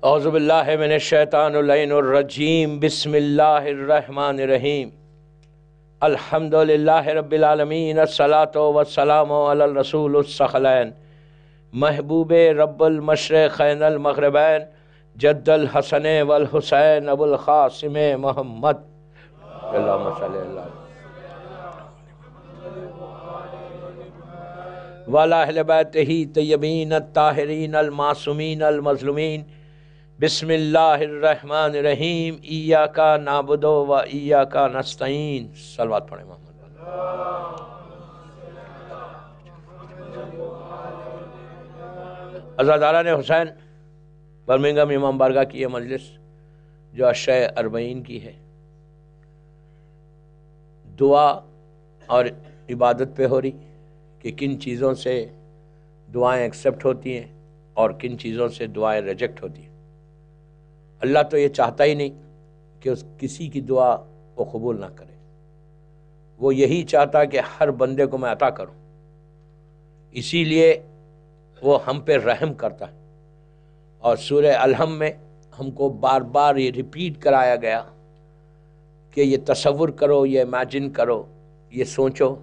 اعوذ باللہ من الشیطان اللعین الرجیم، بسم اللہ الرحمن الرحیم، الحمدللہ رب العالمین، الصلاۃ والسلام علی الرسول الثقلین، محبوب رب المشرقین المغربین، جد الحسن والحسین ابو القاسم محمد، اللہم صلی اللہ وعلی اہل بیتہ طیبین الطاہرین المعصومین المظلومین۔ بسم اللہ الرحمن الرحیم، ایاک نعبد و ایاک نستعین۔ صلوات پڑھیں محمد۔ عزاداران حسین، برمنگھم امام بارگاہ کی یہ مجلس جو عشاء اربعین کی ہے، دعا اور عبادت پہ ہو رہی کہ کن چیزوں سے دعائیں ایکسیپٹ ہوتی ہیں اور کن چیزوں سے دعائیں ریجیکٹ ہوتی ہیں۔ اللہ تو یہ چاہتا ہی نہیں کہ کسی کی دعا وہ قبول نہ کرے، وہ یہی چاہتا کہ ہر بندے کو میں عطا کروں، اسی لیے وہ ہم پہ رحم کرتا ہے۔ اور سورہ الحم میں ہم کو بار بار یہ ریپیٹ کرایا گیا کہ یہ تصور کرو، یہ امیجن کرو، یہ سوچو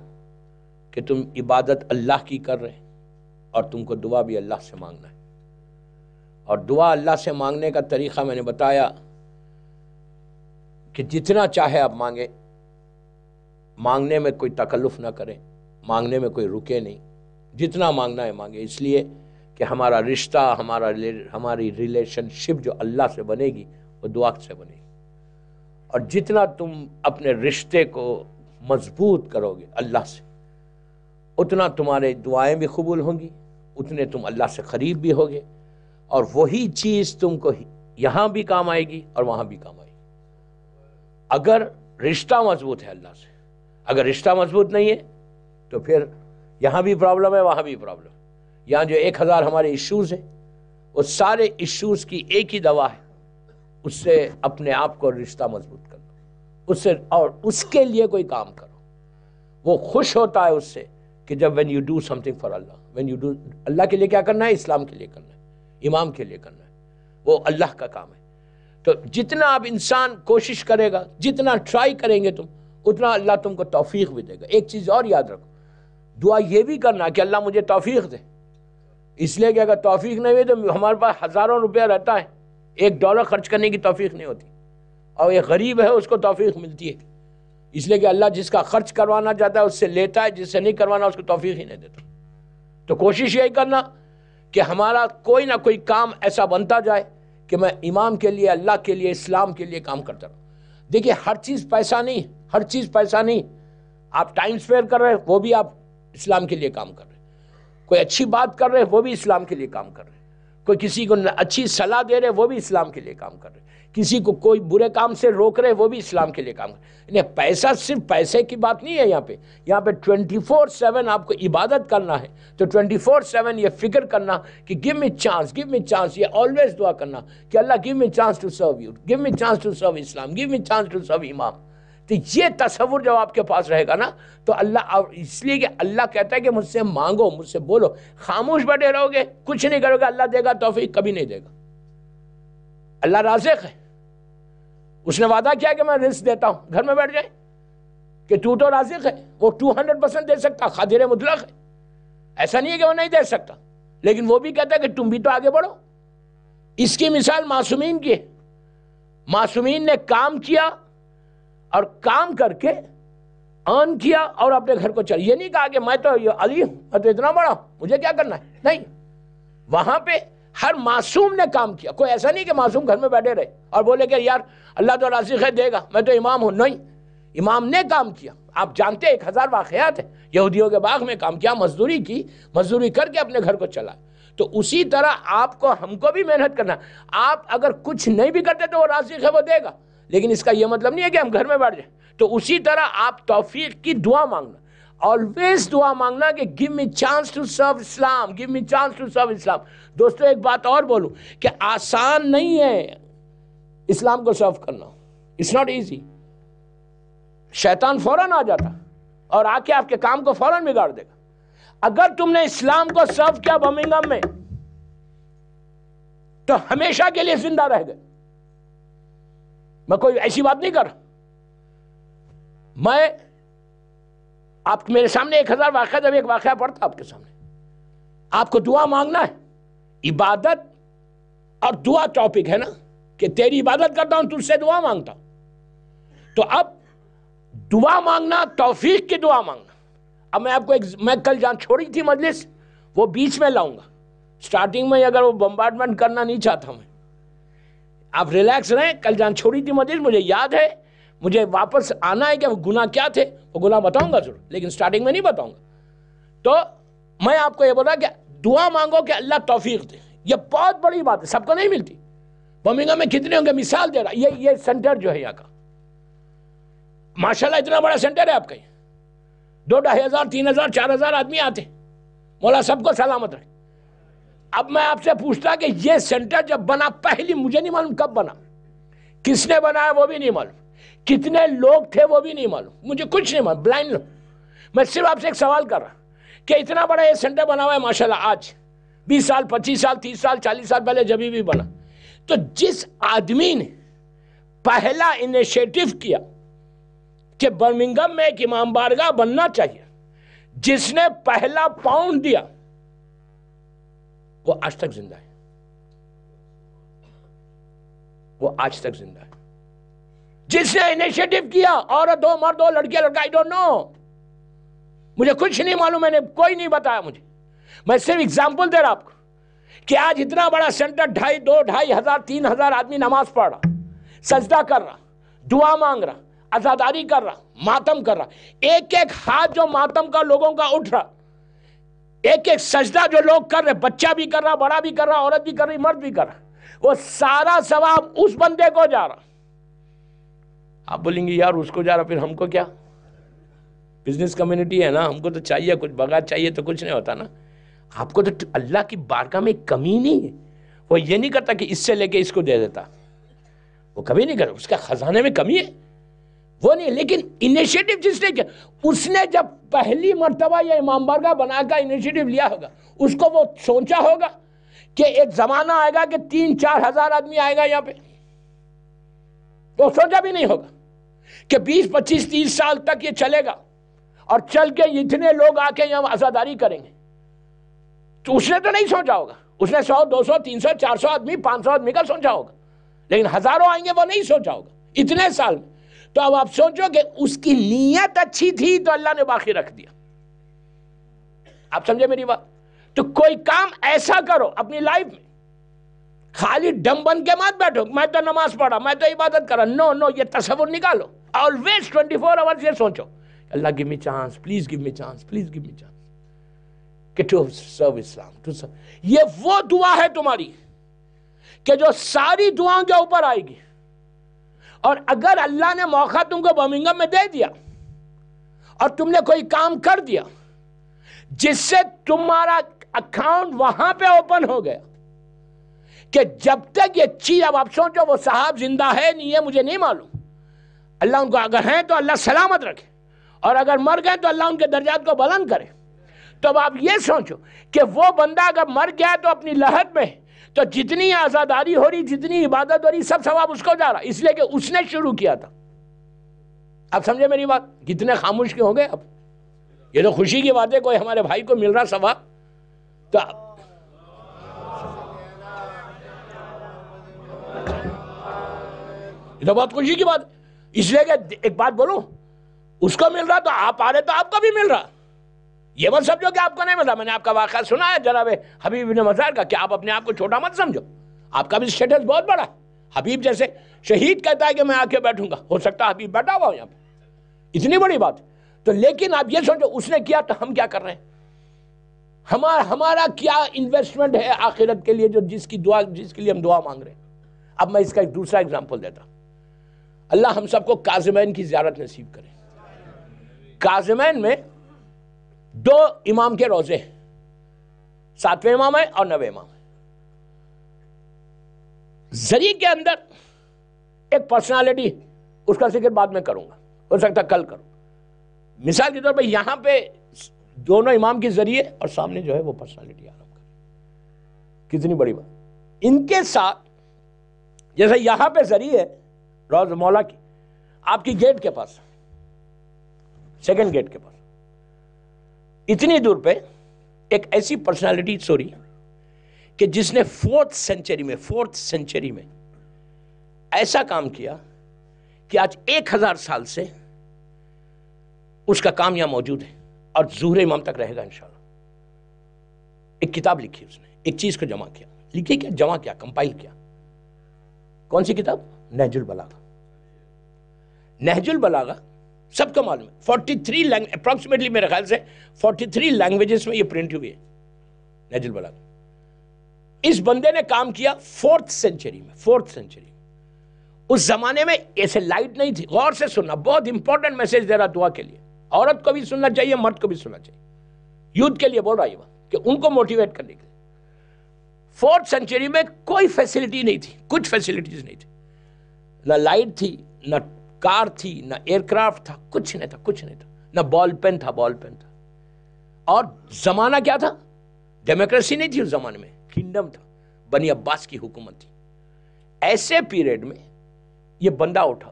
کہ تم عبادت اللہ کی کر رہے اور تم کو دعا بھی اللہ سے مانگنا ہے۔ اور دعا اللہ سے مانگنے کا طریقہ میں نے بتایا کہ جتنا چاہے آپ مانگیں، مانگنے میں کوئی تکلف نہ کریں، مانگنے میں کوئی رکے نہیں، جتنا مانگنا ہے مانگے، اس لیے کہ ہمارا رشتہ، ہماری ریلیشن شپ جو اللہ سے بنے گی وہ دعا سے بنے گی۔ اور جتنا تم اپنے رشتے کو مضبوط کرو گے اللہ سے، اتنا تمہارے دعائیں بھی قبول ہوں گی، اتنے تم اللہ سے قریب بھی ہوگے، اور وہی چیز تم کو یہاں بھی کام آئے گی اور وہاں بھی کام آئے گی، اگر رشتہ مضبوط ہے اللہ سے۔ اگر رشتہ مضبوط نہیں ہے تو پھر یہاں بھی پرابلم ہے، وہاں بھی پرابلم ہے۔ یہاں جو 1000 ہمارے ایشوز ہیں، وہ سارے ایشوز کی ایک ہی دوا ہے، اس سے اپنے آپ کو رشتہ مضبوط کرو، اس سے، اور اس کے لیے کوئی کام کرو۔ وہ خوش ہوتا ہے اس سے کہ جب when you do something for Allah، when you do، اللہ کے لیے کیا کرنا ہے؟ اسلام کے لیے کرنا ہے، امام کے لیے کرنا ہے، وہ اللہ کا کام ہے۔ تو جتنا آپ انسان کوشش کرے گا، جتنا ٹرائی کریں گے تم، اتنا اللہ تم کو توفیق بھی دے گا۔ ایک چیز اور یاد رکھو، دعا یہ بھی کرنا کہ اللہ مجھے توفیق دے، اس لیے کہ اگر توفیق نہیں ہوئی تو ہمارے پاس ہزاروں روپیہ رہتا ہے، $1 خرچ کرنے کی توفیق نہیں ہوتی، اور ایک غریب ہے اس کو توفیق ملتی ہے، اس لیے کہ اللہ جس کا خرچ کروانا چاہتا ہے اس سے لیتا ہے، جس سے نہیں کروانا اس کو توفیق ہی نہیں دیتا۔ تو کوشش یہی کرنا کہ ہمارا کوئی نہ کوئی کام ایسا بنتا جائے کہ میں امام کے لیے، اللہ کے لیے، اسلام کے لیے کام کرتا رہوں۔ دیکھیے ہر چیز پیسہ نہیں، ہر چیز پیسہ نہیں۔ آپ ٹائم اسپیئر کر رہے ہیں، وہ بھی آپ اسلام کے لیے کام کر رہے ہیں۔ کوئی اچھی بات کر رہے ہیں، وہ بھی اسلام کے لیے کام کر رہے ہیں۔ کوئی کسی کو اچھی صلاح دے رہے ہیں، وہ بھی اسلام کے لیے کام کر رہے ہیں۔ کسی کو کوئی برے کام سے روک رہے ہیں، وہ بھی اسلام کے لیے کام کر رہے ہیں۔ پیسہ صرف پیسے کی بات نہیں ہے، یہاں پہ 24/7 آپ کو عبادت کرنا ہے، تو 24/7 یہ فکر کرنا کہ give me chance, give me chance, یہ آلویز دعا کرنا کہ اللہ give me chance to serve you, give me chance to serve Islam, give me chance to serve imam. تو یہ تصور جب آپ کے پاس رہے گا نا تو اللہ، اس لیے کہ اللہ کہتا ہے کہ مجھ سے مانگو، مجھ سے بولو۔ خاموش بیٹھے رہو گے، کچھ نہیں کرو گے، اللہ دے گا توفیق؟ کبھی نہیں دے گا۔ اللہ رازق ہے، اس نے وعدہ کیا کہ میں رزق دیتا ہوں، گھر میں بیٹھ جائیں کہ تو رازق ہے، وہ 200% دے سکتا، قادر مطلق ہے، ایسا نہیں ہے کہ وہ نہیں دے سکتا، لیکن وہ بھی کہتا ہے کہ تم بھی تو آگے بڑھو۔ اس کی مثال معصومین کی ہے۔ معصومین نے کام کیا اور کام کر کے ارن کیا اور اپنے گھر کو چل، یہ نہیں کہا کہ میں تو علی ہوں، میں تو اتنا بڑا ہوں، مجھے کیا کرنا ہے، نہیں۔ وہاں پہ ہر معصوم نے کام کیا، کوئی ایسا نہیں کہ معصوم گھر میں بیٹھے رہے اور بولے کہ یار اللہ تو رازق ہے، دے گا، میں تو امام ہوں، نہیں۔ امام نے کام کیا، آپ جانتے ہیں 1000 واقعات ہیں، یہودیوں کے باغ میں کام کیا، مزدوری کی، مزدوری کر کے اپنے گھر کو چلا۔ تو اسی طرح آپ کو، ہم کو بھی محنت کرنا۔ آپ اگر کچھ نہیں بھی کرتے تو وہ رازق ہے، وہ دے گا، لیکن اس کا یہ مطلب نہیں ہے کہ ہم گھر میں بیٹھ جائیں۔ تو اسی طرح آپ توفیق کی دعا مانگنا، آلویز دعا مانگنا کہ give me chance to serve Islam, give me chance to serve Islam. دوستو ایک بات اور بولوں کہ آسان نہیں ہے اسلام کو سرو کرنا، اٹس ناٹ ایزی۔ شیطان فوراً آ جاتا اور آ کے آپ کے کام کو فوراً بگاڑ دے گا۔ اگر تم نے اسلام کو سرو کیا برمنگھم میں، تو ہمیشہ کے لیے زندہ رہ گئے. میں کوئی ایسی بات نہیں کر رہا. میں آپ میرے سامنے 1000 واقعہ، جب ایک واقعہ پڑھتا آپ کے سامنے، آپ کو دعا مانگنا ہے. عبادت اور دعا ٹاپک ہے نا، کہ تیری عبادت کرتا ہوں تجھ سے دعا مانگتا ہوں. تو اب دعا مانگنا، توفیق کی دعا مانگنا. اب میں آپ کو میں کل جہاں چھوڑی تھی مجلس وہ بیچ میں لاؤں گا. سٹارٹنگ میں اگر وہ بمبارڈمنٹ کرنا نہیں چاہتا میں، آپ ریلیکس رہیں. کل جہاں چھوڑی تھی مجلس مجھے یاد ہے، مجھے واپس آنا ہے کہ وہ گناہ کیا تھے، وہ گناہ بتاؤں گا ضرور، لیکن سٹارٹنگ میں نہیں بتاؤں گا. تو میں آپ کو یہ بولا کہ دعا مانگو کہ اللہ توفیق دے. یہ بہت بڑی بات ہے، سب کو نہیں ملتی. برمنگھم میں کتنے ہوں گے؟ مثال دے رہا، یہ سینٹر جو ہے یہاں کا ماشاءاللہ اتنا بڑا سینٹر ہے آپ کا. 2,500 3,000 4,000 آدمی آتے. مولا سب کو سلامت رکھے. اب میں آپ سے پوچھتا کہ یہ سینٹر جب بنا، پہلی مجھے نہیں معلوم کب بنا، کس نے بنایا وہ بھی نہیں معلوم، کتنے لوگ تھے وہ بھی نہیں معلوم، مجھے کچھ نہیں معلوم، بلائنڈ لوگ. میں صرف آپ سے ایک سوال کر رہا کہ اتنا بڑا یہ سینٹر بنا ہوا ہے ماشاءاللہ، آج 20 سال 25 سال 30 سال 40 سال پہلے جبھی بھی بنا. تو جس آدمی نے پہلا انیشیٹو کیا کہ برمنگھم میں ایک امام بارگاہ بننا چاہیے، جس نے پہلا پاؤنڈ دیا، وہ آج تک زندہ ہے. وہ آج تک زندہ ہے. جس نے انیشیٹو کیا، عورت ہو مرد ہو لڑکے لڑکا، I don't know، مجھے کچھ نہیں معلوم، میں نے کوئی نہیں بتایا مجھے. میں صرف اگزامپل دے رہا آپ کو کہ آج اتنا بڑا سینٹر 2,500 3,000 آدمی نماز پڑھ رہا، سجدہ کر رہا، دعا مانگ رہا، عزاداری کر رہا، ماتم کر رہا. ایک ایک ہاتھ جو ماتم کا لوگوں کا اٹھ رہا، ایک ایک سجدہ جو لوگ کر رہے، بچہ بھی کر رہا، بڑا بھی کر رہا، عورت بھی کر رہی، مرد بھی کر رہا، وہ سارا ثواب اس بندے کو جا رہا. آپ بولیں گے یار اس کو جا رہا، پھر ہم کو کیا؟ بزنس کمیونٹی ہے نا، ہم کو تو چاہیے کچھ، بغیر چاہیے تو کچھ نہیں ہوتا نا. آپ کو تو اللہ کی بارگاہ میں کمی نہیں ہے. وہ یہ نہیں کرتا کہ اس سے لے کے اس کو دے دیتا، وہ کبھی نہیں کرتا. اس کا خزانے میں کمی ہے وہ نہیں. لیکن انیشیٹو جس نے کیا، اس نے جب پہلی مرتبہ یہ امام بارگاہ بنا کا انیشیٹو لیا ہوگا، اس کو وہ سوچا ہوگا کہ ایک زمانہ آئے گا کہ 3-4 ہزار آدمی آئے گا یہاں پہ. وہ سوچا بھی نہیں ہوگا کہ 20 25 30 سال تک یہ چلے گا اور چل کے اتنے لوگ آ کے یہاں عزاداری کریں گے. تو اس نے تو نہیں سوچا ہوگا. اس نے 100 200 300 400 آدمی 500 آدمی کا سوچا ہوگا، لیکن ہزاروں آئیں گے وہ نہیں سوچا ہوگا اتنے سال میں. تو اب آپ سوچو کہ اس کی نیت اچھی تھی تو اللہ نے باقی رکھ دیا. آپ سمجھے میری بات؟ تو کوئی کام ایسا کرو اپنی لائف میں، خالی ڈم بن کے مت بیٹھو میں تو نماز پڑھا، میں تو عبادت کرا. نو، یہ تصور نکالو. آلویز 24 hours یہ سوچو اللہ give me chance, please give me chance, please give me chance کہ to serve Islam. یہ وہ دعا ہے تمہاری کہ جو ساری دعاؤں کے اوپر آئے گی. اور اگر اللہ نے موقع تم کو برمنگھم میں دے دیا اور تم نے کوئی کام کر دیا جس سے تمہارا اکاؤنٹ وہاں پہ اوپن ہو گیا، کہ جب تک یہ چیز، اب آپ سوچو وہ صاحب زندہ ہے نہیں ہے مجھے نہیں معلوم، اللہ ان کو اگر ہیں تو اللہ سلامت رکھے، اور اگر مر گئے تو اللہ ان کے درجات کو بلند کرے. تو اب آپ یہ سوچو کہ وہ بندہ اگر مر گیا تو اپنی لحد میں، تو جتنی آزاداری ہو رہی، جتنی عبادت ہو رہی، سب ثواب اس کو جا رہا، اس لیے کہ اس نے شروع کیا تھا. آپ سمجھے میری بات؟ کتنے خاموش کے ہو گئے اب؟ یہ تو خوشی کی بات ہے کوئی ہمارے بھائی کو مل رہا ثواب. تو یہ تو بہت خوشی کی بات ہے. اس لیے کہ ایک بات بولوں، اس کو مل رہا تو آپ آ رہے تو آپ کو بھی مل رہا. یہ مت سمجھو کہ آپ کو نہیں مل رہا. میں نے آپ کا واقعہ سنا ہے جناب حبیب بن مظاہر کا، کہ آپ اپنے آپ کو چھوٹا مت سمجھو، آپ کا بھی اسٹیٹس بہت بڑا ہے. حبیب جیسے شہید کہتا ہے کہ میں آ کے بیٹھوں گا، ہو سکتا ہے حبیب بیٹھا ہوا ہو یہاں پہ، اتنی بڑی بات. تو لیکن آپ یہ سوچو اس نے کیا تو ہم کیا کر رہے ہیں؟ ہمارا کیا انویسٹمنٹ ہے آخرت کے لیے، جو جس کے لیے ہم دعا مانگ رہے ہیں. اب میں اس کا ایک دوسرا اگزامپل دیتا ہوں. اللہ ہم سب کو کاظمین کی زیارت نصیب کرے. کاظمین میں 2 امام کے روزے ہیں، 7ویں امام ہے اور 9ویں امام ہے. زری کے اندر ایک پرسنالٹی، اس کا ذکر بعد میں کروں گا، ہو سکتا کل کروں. مثال کے طور پر یہاں پہ دونوں امام کے ذریعے اور سامنے جو ہے وہ پرسنالٹی آرام کر. کتنی بڑی بات. ان کے ساتھ جیسے یہاں پہ زری ہے روز مولا کی، آپ کی گیٹ کے پاس، سیکنڈ گیٹ کے پاس، اتنی دور پہ ایک ایسی پرسنالٹی سوری کہ جس نے 4th سینچری میں ایسا کام کیا کہ آج 1000 سال سے اس کا کام یہاں موجود ہے اور ظہور امام تک رہے گا انشاءاللہ. ایک کتاب لکھی اس نے، ایک چیز کو جمع کیا، لکھی کیا، جمع کیا، کمپائل کیا. کون سی کتاب؟ نہج البلاغہ. نہج البلاغہ سب کا معلوم ہے 43 لینگویج اپروکسیمیٹلی، میرے خیال سے 43 لینگویجز میں یہ پرنٹ ہوئی ہے نہج البلاغہ. اس بندے نے کام کیا 4th سینچری میں. اس زمانے میں ایسے لائٹ نہیں تھی. غور سے سننا، بہت امپورٹنٹ میسج دے رہا دعا کے لیے. عورت کو بھی سننا چاہیے، مرد کو بھی سننا چاہیے. یوتھ کے لیے بول رہا ہے کہ ان کو موٹیویٹ کرنے کے لیے. 4th سینچری میں کوئی فیسلٹی نہیں تھی، کچھ فیسلٹیز نہیں تھی. نہ لائٹ تھی، نہ کار تھی، نہ ایئر کرافٹ تھا، کچھ نہیں تھا. نہ بال پین تھا. اور زمانہ کیا تھا؟ ڈیموکریسی نہیں تھی اس زمانے میں، کنگڈم تھا، بنی عباس کی حکومت تھی. ایسے پیریڈ میں یہ بندہ اٹھا.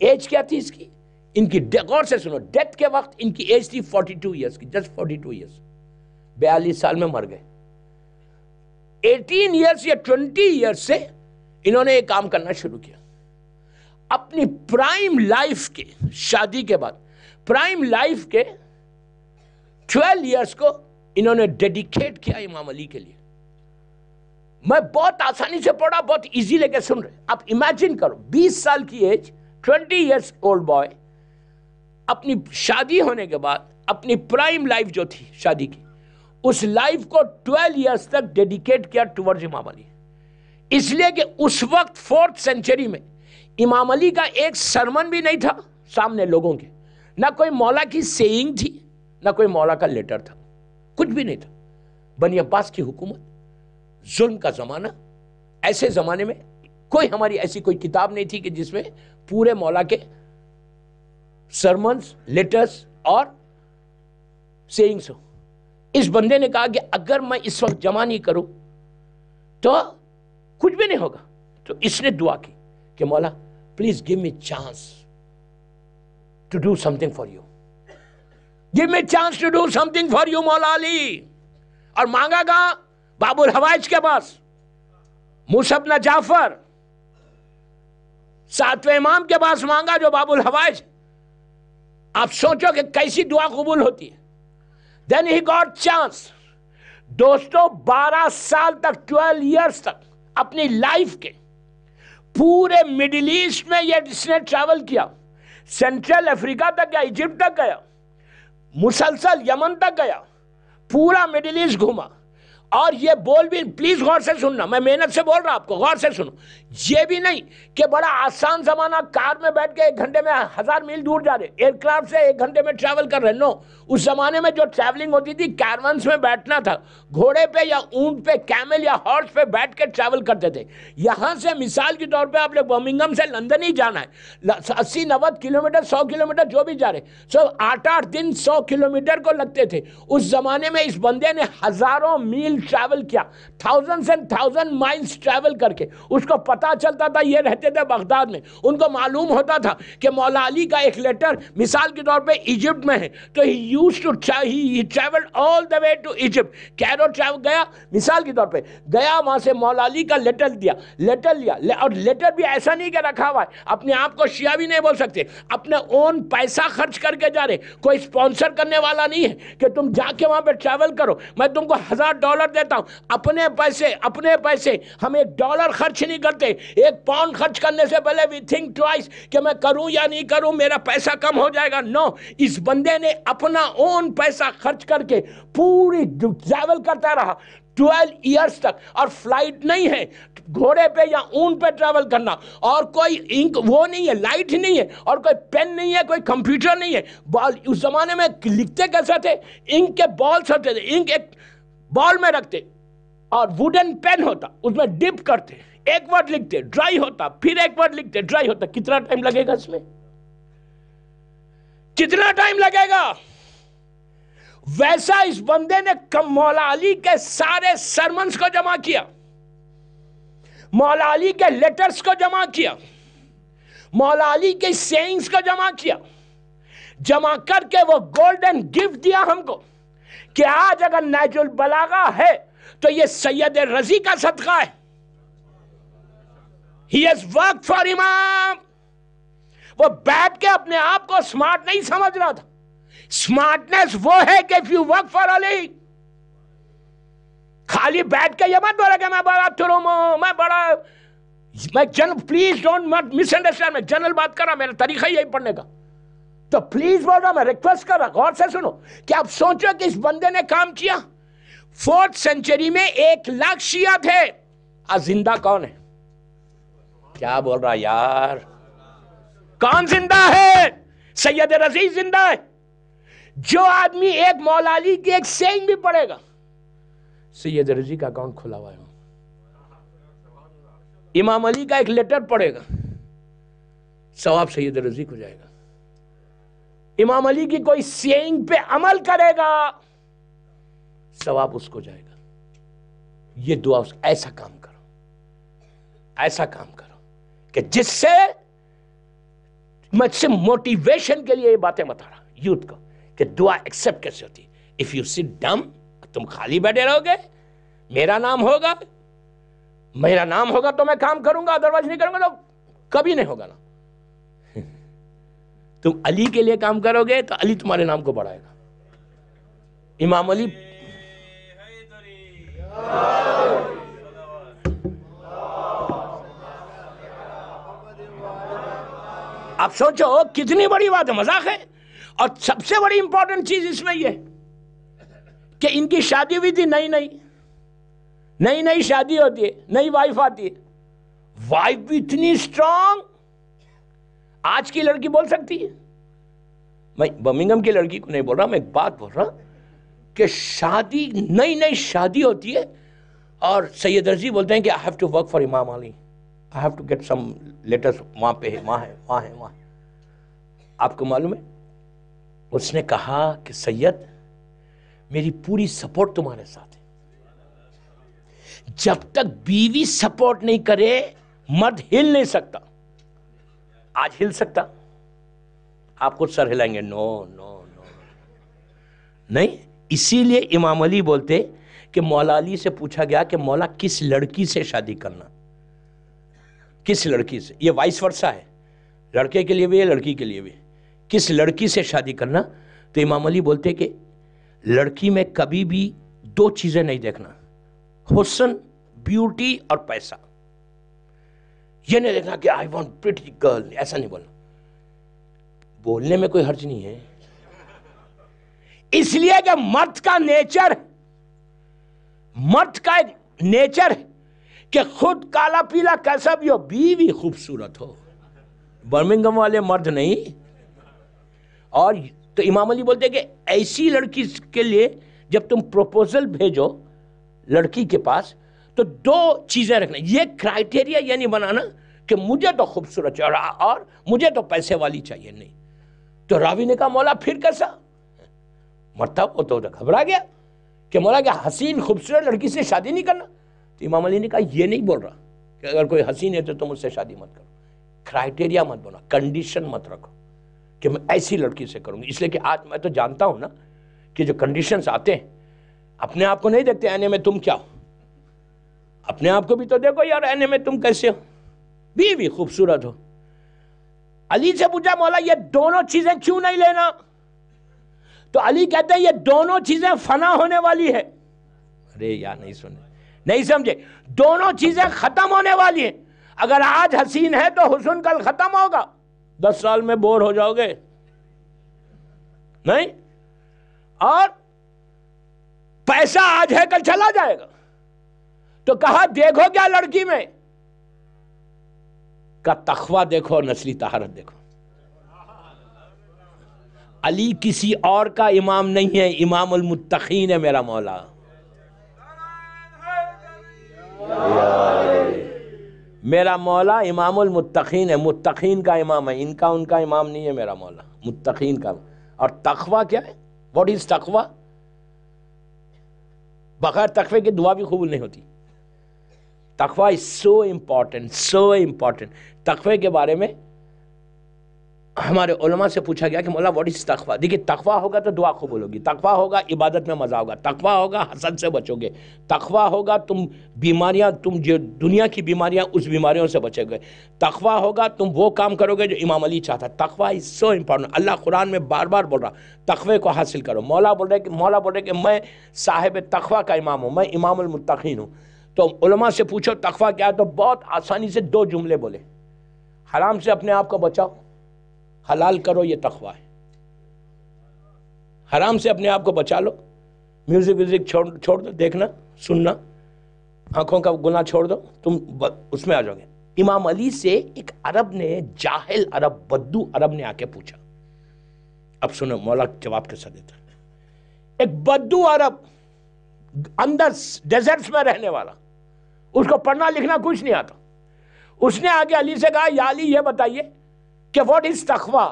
ایج کیا تھی اس کی؟ ان کی غور سے سنو، ڈیتھ کے وقت ان کی ایج تھی 42 ایئرس کی، جسٹ 42 ایئرس. 42 سال میں مر گئے. 18 ایئرس یا 20 ایئرس سے انہوں نے یہ کام کرنا شروع کیا. اپنی پرائم لائف کے، شادی کے بعد پرائم لائف کے 12 ایئرس کو انہوں نے ڈیڈیکیٹ کیا امام علی کے لیے. میں بہت آسانی سے پڑھا، بہت ایزی لے کے سن رہے. آپ امیجن کرو 20 سال کی ایج، 20 ایئرس اولڈ بوائے، اپنی شادی ہونے کے بعد اپنی پرائم لائف جو تھی شادی کی، اس لائف کو 12 ایئرس تک ڈیڈیکیٹ کیا ٹورڈز امام علی. اس لیے کہ اس وقت 4th سینچری میں امام علی کا ایک سرمن بھی نہیں تھا سامنے لوگوں کے، نہ کوئی مولا کی سیئنگ تھی، نہ کوئی مولا کا لیٹر تھا، کچھ بھی نہیں تھا. بنی عباس کی حکومت، ظلم کا زمانہ. ایسے زمانے میں کوئی ہماری ایسی کوئی کتاب نہیں تھی کہ جس میں پورے مولا کے سرمنز، لیٹرز اور سیئنگز ہو. اس بندے نے کہا کہ اگر میں اس وقت جمع نہیں کروں تو کچھ بھی نہیں ہوگا. تو اس نے دعا کی کہ مولا please give me chance to do something for you, give me chance to do something for you مولا علی. اور مانگا گا باب الحوائج کے پاس، موسیٰ بن جعفر 7ویں امام کے پاس مانگا جو باب الحوائج. آپ سوچو کہ کیسی دعا قبول ہوتی ہے. Then he got chance. دوستو 12 سال تک، 12 ایئرس تک اپنی لائف کے پورے مڈل ایسٹ میں یہ جس نے ٹریول کیا. سینٹرل افریقہ تک گیا، ایجپٹ تک گیا، مسلسل یمن تک گیا، پورا مڈل ایسٹ گھوما. اور یہ بول بھی، پلیز غور سے سننا، میں محنت سے بول رہا آپ کو، غور سے سنو. یہ بھی نہیں کہ بڑا آسان زمانہ، کار میں بیٹھ کے 1 گھنٹے میں 1000 میل دور جا رہے، ایئر کرافٹ سے 1 گھنٹے میں ٹریول کر رہے. نو، اس زمانے میں جو ٹریولنگ ہوتی تھی کیرونز میں بیٹھنا تھا، گھوڑے پہ یا اونٹ پہ، کیمل یا ہارس پہ بیٹھ کے ٹریول کرتے تھے. یہاں سے مثال کے طور پہ آپ نے برمنگھم سے لندن ہی جانا ہے، 80-90 کلومیٹر، 100 کلومیٹر جو بھی جا رہے، سب 8-8 دن 100 کلومیٹر کو لگتے تھے. اس زمانے میں اس بندے نے ہزاروں میل ٹریول کیا، thousands and thousand miles travel کر کے. اس کو پتا چلتا تھا، یہ رہتے تھے بغداد میں، ان کو معلوم ہوتا تھا کہ مولا علی کا ایک لیٹر مثال کے طور پہ ایجپٹ میں ہے. تو he used to he traveled all the way to Egypt. Cairo travel گیا، مثال کے طور پہ گیا، وہاں سے مولا علی کا لیٹر لیا. اور لیٹر بھی ایسا نہیں کہ رکھا ہوا ہے، اپنے آپ کو شیعہ بھی نہیں بول سکتے، اپنے اون پیسہ خرچ کر کے جا رہے. کوئی اسپانسر کرنے والا نہیں ہے کہ تم جا کے وہاں پہ ٹریول کرو، میں تم کو $1000 دیتا ہوں. اپنے پیسے ہم $1 خرچ نہیں کرتے. £1 خرچ کرنے سے پہلے we think twice کہ میں کروں یا نہیں کروں، میرا پیسہ کم ہو جائے گا. نو، اس بندے نے اپنا اون پیسہ خرچ کر کے پوری ٹریول کرتا رہا 12 ایئرس تک. اور فلائٹ نہیں ہے، گھوڑے پہ یا اون پہ ٹریول کرنا، اور کوئی انک وہ نہیں ہے، لائٹ نہیں ہے، اور کوئی پین نہیں ہے، کوئی کمپیوٹر نہیں ہے. اس زمانے میں لکھتے کیسے تھے؟ انک کے بالز ہوتے تھے، انک ایک بال میں رکھتے اور ووڈن پین ہوتا، اس میں ڈپ کرتے، ایک ورڈ لکھتے، ڈرائی ہوتا، پھر ایک ورڈ لکھتے، ڈرائی ہوتا. کتنا ٹائم لگے گا اس میں؟ کتنا ٹائم لگے گا؟ ویسا اس بندے نے مولا علی کے سارے سرمنز کو جمع کیا. مولا علی کے لیٹرز کو جمع کیا، مولا علی کے سینگز کو جمع کیا، جمع کر کے وہ گولڈن گفٹ دیا ہم کو کہ آج اگر نہج البلاغہ ہے تو یہ سید رضی کا صدقہ ہے. He has worked for امام. وہ بیٹھ کے اپنے آپ کو سمارٹ نہیں سمجھ رہا تھا. سمارٹنس وہ ہے کہ if you work for علی. خالی بیٹھ کے یہ مت بولا کہ میں بڑا ترم ہوں، میں general, please don't miss understand, میں جنرل بات کر رہا، میرا طریقہ یہی پڑھنے کا. تو پلیز بول رہا، میں ریکویسٹ کر رہا، غور سے سنو کہ آپ سوچو کہ اس بندے نے کام کیا. 4th سینچری میں 1,00,000 شیعہ تھے. آج زندہ کون ہے؟ کیا بول رہا یار؟ کون زندہ ہے؟ سید رضی زندہ ہے. جو آدمی ایک مولا علی کی ایک سینگ بھی پڑھے گا، سید رضی کا اکاؤنٹ کھلا ہوا ہے. امام علی کا ایک لیٹر پڑھے گا، ثواب سید رضی کو جائے گا. امام علی کی کوئی سینگ پہ عمل کرے گا، ثواب اس کو جائے گا. یہ دعا ایسا کام کرو، ایسا کام کرو کہ جس سے میں سے موٹیویشن کے لیے یہ باتیں بتا رہا یوتھ کو کہ دعا ایکسپٹ کیسے ہوتی. اف یو سٹ ڈم، تم خالی بیٹھے رہو گے، میرا نام ہوگا تو میں کام کروں گا، ادروائز نہیں کروں گا تو کبھی نہیں ہوگا نا. تم علی کے لیے کام کرو گے تو علی تمہارے نام کو بڑھائے گا. امام علی آپ سوچو کتنی بڑی بات ہے، مذاق ہے. اور سب سے بڑی امپورٹنٹ چیز اس میں یہ کہ ان کی شادی ہوئی تھی، نئی شادی ہوتی ہے، نئی وائف آتی ہے. وائف بھی اتنی اسٹرانگ، آج کی لڑکی بول سکتی ہے. میں برمنگھم کی لڑکی کو نہیں بول رہا، میں ایک بات بول رہا کہ شادی، نئی شادی ہوتی ہے اور سید رضی بولتے ہیں کہ I have to work for امام علی، I have to get some letters. وہاں پہ ہے، وہاں ہے. آپ کو معلوم ہے اس نے کہا کہ سید میری پوری سپورٹ تمہارے ساتھ ہے. جب تک بیوی سپورٹ نہیں کرے مرد ہل نہیں سکتا. آج ہل سکتا؟ آپ خود سر ہلائیں گے، نو نہیں. اسی لیے امام علی بولتے کہ مولا علی سے پوچھا گیا کہ مولا کس لڑکی سے شادی کرنا، کس لڑکی سے. یہ وائس ورثہ ہے، لڑکے کے لیے بھی ہے، لڑکی کے لیے بھی. کس لڑکی سے شادی کرنا؟ تو امام علی بولتے کہ لڑکی میں کبھی بھی 2 چیزیں نہیں دیکھنا، حسن، بیوٹی اور پیسہ. یہ نہیں دیکھنا کہ آئی وانٹ پریٹی گرل، ایسا نہیں بولنا. بولنے میں کوئی حرج نہیں ہے، اس لیے کہ مرد کا نیچر ہے کہ خود کالا پیلا کیسا بھی ہو، بیوی خوبصورت ہو. برمنگھم والے مرد نہیں. اور تو امام علی بولتے کہ ایسی لڑکی کے لیے جب تم پروپوزل بھیجو لڑکی کے پاس تو 2 چیزیں رکھنا. یہ کرائٹیریا یہ نہیں بنانا کہ مجھے تو خوبصورت چاہیے اور مجھے تو پیسے والی چاہیے، نہیں. تو راوی نے کہا مولا پھر کیسا؟ مرتا وہ تو گھبرا گیا کہ مولا کیا حسین خوبصورت لڑکی سے شادی نہیں کرنا؟ تو امام علی نے کہا یہ نہیں بول رہا کہ اگر کوئی حسین ہے تو تم اس سے شادی مت کرو. کرائٹیریا مت بنا، کنڈیشن مت رکھو کہ میں ایسی لڑکی سے کروں گی. اس لیے کہ آج میں تو جانتا ہوں نا کہ جو کنڈیشنز آتے ہیں، اپنے آپ کو نہیں دیکھتے آنے میں تم کیا ہو، اپنے آپ کو بھی تو دیکھو یار آنے میں تم کیسے ہو. بیوی خوبصورت ہو. علی سے پوچھا مولا یہ دونوں چیزیں کیوں نہیں لینا؟ تو علی کہتے ہیں یہ دونوں چیزیں فنا ہونے والی ہے. ارے یار نہیں سمجھے، دونوں چیزیں ختم ہونے والی ہیں. اگر آج حسین ہے تو حسن کل ختم ہوگا، 10 سال میں بور ہو جاؤ گے. نہیں، اور پیسہ آج ہے کل چلا جائے گا. تو کہا دیکھو کیا لڑکی میں کا تقویٰ دیکھو اور نسلی طہارت دیکھو. علی کسی اور کا امام نہیں ہے، امام المتقین ہے میرا مولا. میرا مولا امام المتقین ہے، متقین کا امام ہے، ان کا امام نہیں ہے میرا مولا، متقین کا. اور تقویٰ کیا ہے؟ واٹ از تقویٰ؟ بغیر تقوی کی دعا بھی قبول نہیں ہوتی. تقوی از سو امپورٹنٹ. تقوی کے بارے میں ہمارے علماء سے پوچھا گیا کہ مولا واٹ از تقوی. دیکھیے تقوی ہوگا تو دعا قبول ہوگی, تقوی ہوگا عبادت میں مزہ ہوگا, تقوی ہوگا حسد سے بچو گے, تقوی ہوگا تم بیماریاں, تم جو دنیا کی بیماریاں اس بیماریوں سے بچو گے, تقوی ہوگا تم وہ کام کرو گے جو امام علی چاہتا ہے. تقوی از سو امپورٹنٹ. اللہ قرآن میں بار بار بول رہا تقوی کو حاصل کرو. مولا بول رہے کہ میں صاحب تقوی کا امام ہوں, میں امام المتقین ہوں. تو علماء سے پوچھو تقوی کیا ہے, تو بہت آسانی سے 2 جملے بولے. حرام سے اپنے آپ کو بچاؤ, حلال کرو, یہ تقوی ہے. حرام سے اپنے آپ کو بچا لو, میوزک چھوڑ دو, دیکھنا سننا, آنکھوں کا گناہ چھوڑ دو, تم اس میں آ جاؤ گے. امام علی سے ایک عرب نے, جاہل عرب, بدو عرب نے آ کے پوچھا. اب سنو مولا جواب کیسا دیتا. ایک بدو عرب اندر ڈیزرٹس میں رہنے والا, اس کو پڑھنا لکھنا کچھ نہیں آتا. اس نے آگے علی سے کہا یا علی یہ بتائیے کہ واٹ از تقوی.